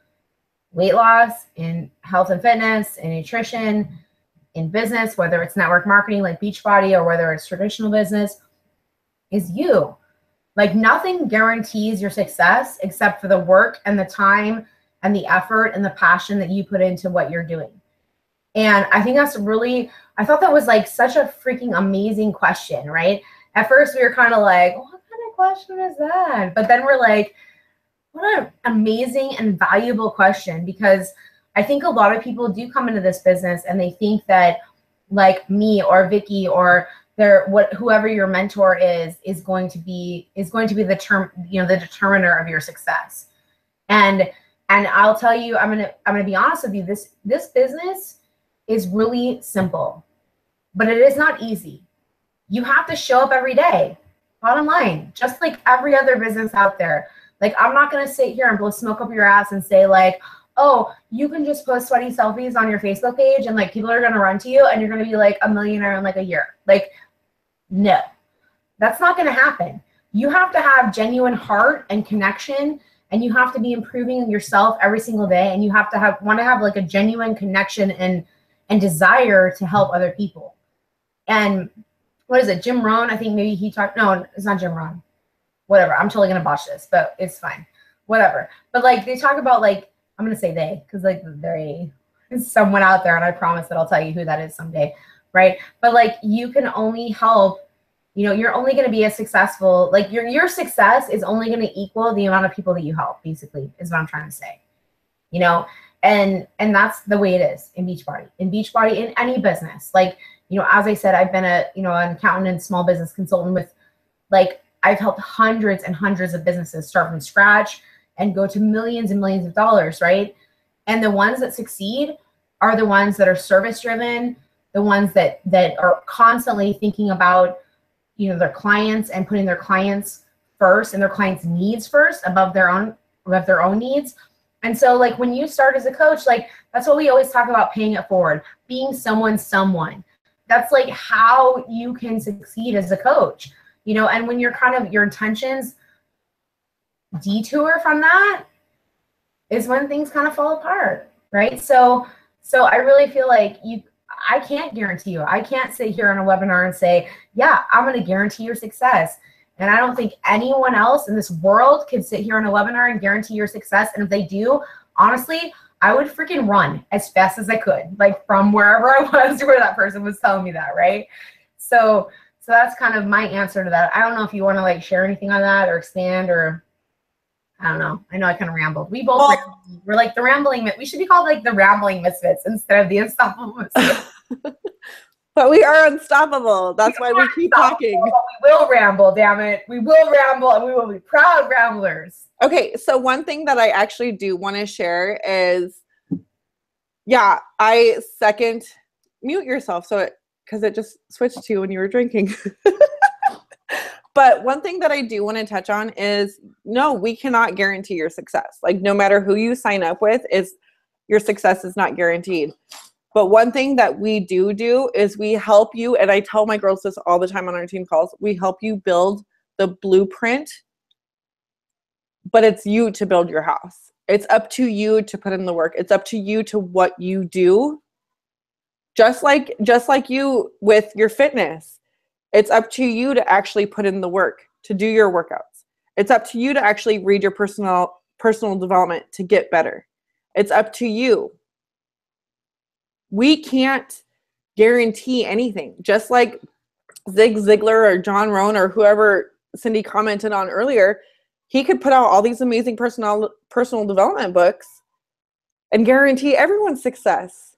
weight loss, in health and fitness, in nutrition, in business, whether it's network marketing like Beachbody or whether it's traditional business, is you. Like nothing guarantees your success except for the work and the time and the effort and the passion that you put into what you're doing. And I think that's really, I thought that was like such a freaking amazing question, right? At first we were kind of like, what kind of question is that? But then we're like, what an amazing and valuable question, because I think a lot of people do come into this business and they think that like me or Vicki or whoever your mentor is going to be the determiner of your success. And I'll tell you, I'm gonna be honest with you, this business is really simple, but it is not easy. You have to show up every day. Bottom line, just like every other business out there. Like I'm not gonna sit here and blow smoke up your ass and say like, oh, you can just post sweaty selfies on your Facebook page and like people are gonna run to you and you're gonna be like a millionaire in like a year. Like, no, that's not gonna happen. You have to have genuine heart and connection, and you have to be improving yourself every single day, and you have to want to have like a genuine connection and desire to help other people. And what is it, Jim Rohn? I think maybe he talked, no, it's not Jim Rohn. Whatever, I'm totally gonna botch this, but it's fine. Whatever. But like they talk about like, I'm gonna say they, because like there is someone out there, and I promise that I'll tell you who that is someday, right? But like you can only help, you know, you're only gonna be as successful, like your success is only gonna equal the amount of people that you help, basically, is what I'm trying to say. You know, and that's the way it is in Beachbody, in any business. Like, you know, as I said, I've been an accountant and small business consultant with, like, I've helped hundreds and hundreds of businesses start from scratch and go to millions and millions of dollars, right? And the ones that succeed are the ones that are service driven, the ones that are constantly thinking about, you know, their clients and putting their clients first and their clients' needs first above their own needs. And so like when you start as a coach, like that's what we always talk about, paying it forward, being someone. That's like how you can succeed as a coach, you know. And when you're your intentions detour from that is when things kind of fall apart, right? So I really feel like I can't guarantee you. I can't sit here on a webinar and say, yeah, I'm going to guarantee your success. And I don't think anyone else in this world can sit here on a webinar and guarantee your success. And if they do, honestly, I would freaking run as fast as I could, like from wherever I was to where that person was telling me that, right? So that's kind of my answer to that. I don't know if you want to like share anything on that or expand, or I don't know. I know I kind of rambled. We both rambled. We're like the rambling. We should be called like the rambling misfits instead of the unstoppable misfits. But we are unstoppable. That's why we keep talking. But we will ramble, damn it. We will ramble, and we will be proud ramblers. Okay, so one thing that I actually do want to share is, yeah, I second, mute yourself, so because it just switched to when you were drinking. But one thing that I do want to touch on is, no, we cannot guarantee your success. Like, no matter who you sign up with, your success is not guaranteed. But one thing that we do is we help you, and I tell my girls this all the time on our team calls, we help you build the blueprint, but it's you to build your house. It's up to you to put in the work. It's up to you to what you do. Just like you with your fitness. It's up to you to actually put in the work, to do your workouts. It's up to you to actually read your personal development to get better. It's up to you. We can't guarantee anything. Just like Zig Ziglar or John Rohn or whoever Cindy commented on earlier, he could put out all these amazing personal development books and guarantee everyone's success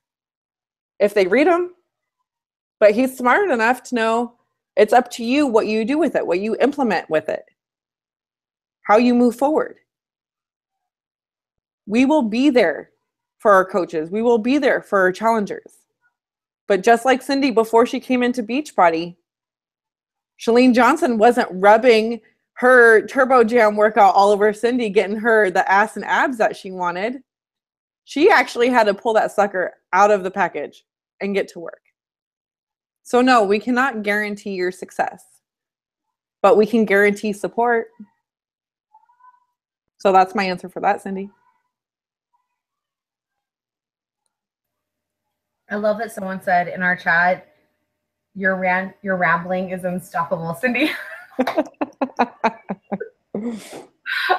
if they read them. But he's smart enough to know it's up to you what you do with it, what you implement with it, how you move forward. We will be there for our coaches. We will be there for our challengers. But just like Cindy, before she came into Beachbody, Chalene Johnson wasn't rubbing her Turbo Jam workout all over Cindy, getting her the ass and abs that she wanted. She actually had to pull that sucker out of the package and get to work. So no, we cannot guarantee your success, but we can guarantee support. So that's my answer for that, Cindy. I love that someone said in our chat, your rambling is unstoppable, Cindy.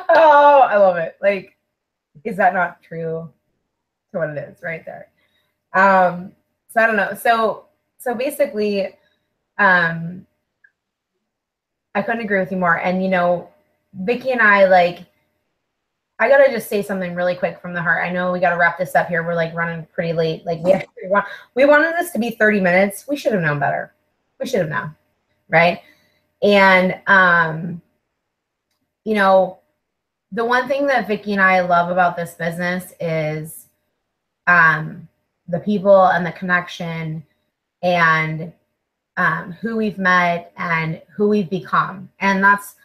Oh, I love it. Like, is that not true to what it is right there? So I don't know. So basically, I couldn't agree with you more. And, you know, Vicki and I, like, I got to just say something really quick from the heart. I know we got to wrap this up here. We're like running pretty late. Like we wanted this to be 30 minutes. We should have known better. We should have known. Right. And, you know, the one thing that Vicki and I love about this business is, the people and the connection and, who we've met and who we've become. And that's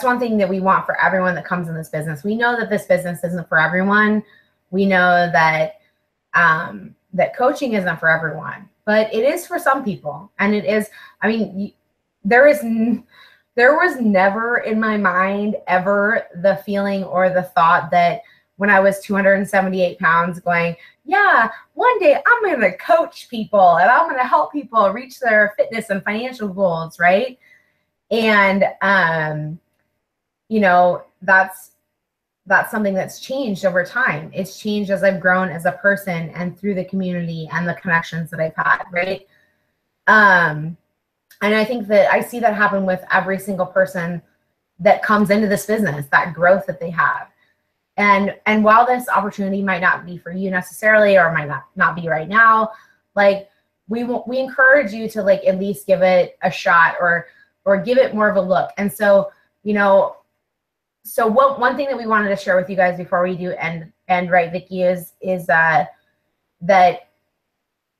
one thing that we want for everyone that comes in this business. We know that this business isn't for everyone. We know that that coaching isn't for everyone, but it is for some people. And it is, I mean, there was never in my mind ever the feeling or the thought that when I was 278 pounds going, yeah, one day I'm going to coach people and I'm going to help people reach their fitness and financial goals, right? And, you know, that's something that's changed over time. It's changed as I've grown as a person and through the community and the connections that I've had, right? And I think that I see that happen with every single person that comes into this business, that growth that they have. And while this opportunity might not be for you necessarily, or might not be right now, like we encourage you to like at least give it a shot or give it more of a look. And so, you know, so one thing that we wanted to share with you guys before we do end right, Vicki, is that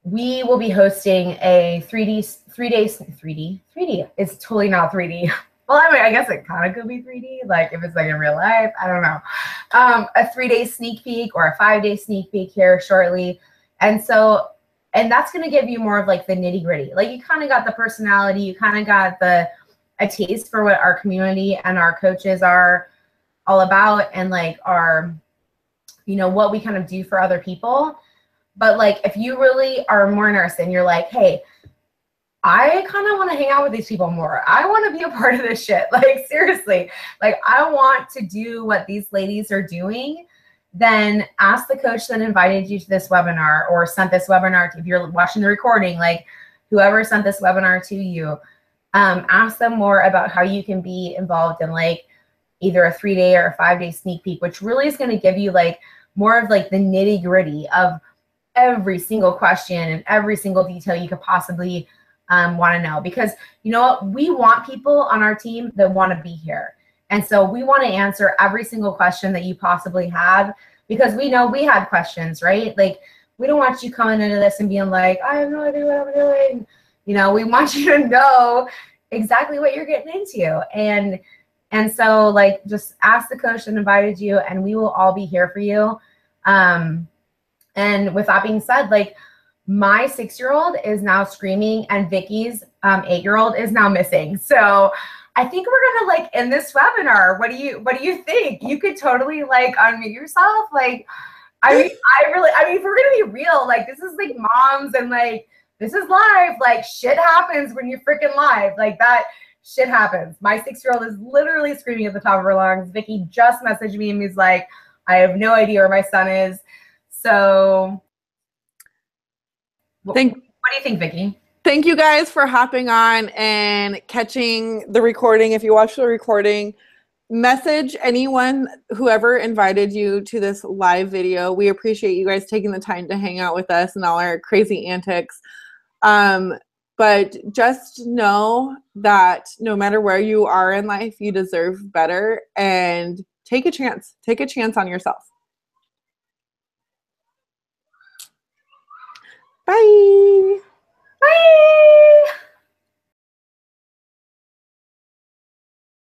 we will be hosting a 3D. It's totally not 3D. Well, I mean, I guess it kind of could be 3D, like if it's like in real life, I don't know. A 3-day sneak peek or a 5-day sneak peek here shortly. And that's going to give you more of like the nitty gritty. Like you kind of got the personality, you kind of got a taste for what our community and our coaches are all about and like our, you know, what we kind of do for other people. But like, if you really are more interested and you're like, hey, I kind of want to hang out with these people more. I want to be a part of this shit. Like seriously, like I want to do what these ladies are doing. Then ask the coach that invited you to this webinar or sent this webinar to, if you're watching the recording, like whoever sent this webinar to you, ask them more about how you can be involved in like either a 3-day or a 5-day sneak peek, which really is going to give you like more of like the nitty gritty of every single question and every single detail you could possibly want to know. Because you know what, we want people on our team that want to be here. And so we want to answer every single question that you possibly have, because we know we had questions, right? Like we don't want you coming into this and being like, I have no idea what I'm doing. You know, we want you to know exactly what you're getting into. And so like just ask the coach that invited you and we will all be here for you. And with that being said, like my 6-year-old is now screaming and Vicky's 8-year-old is now missing. So I think we're gonna like end this webinar. What do you think? You could totally like unmute yourself. Like, I mean, if we're gonna be real, like this is like moms and like this is live. Like shit happens when you're freaking live. Like that shit happens. My 6-year-old is literally screaming at the top of her lungs. Vicky just messaged me and he's like, I have no idea where my son is. So what do you think, Vicky? Thank you guys for hopping on and catching the recording. If you watch the recording, message anyone, whoever invited you to this live video. We appreciate you guys taking the time to hang out with us and all our crazy antics. But just know that no matter where you are in life, you deserve better, and take a chance. Take a chance on yourself. Bye. Bye.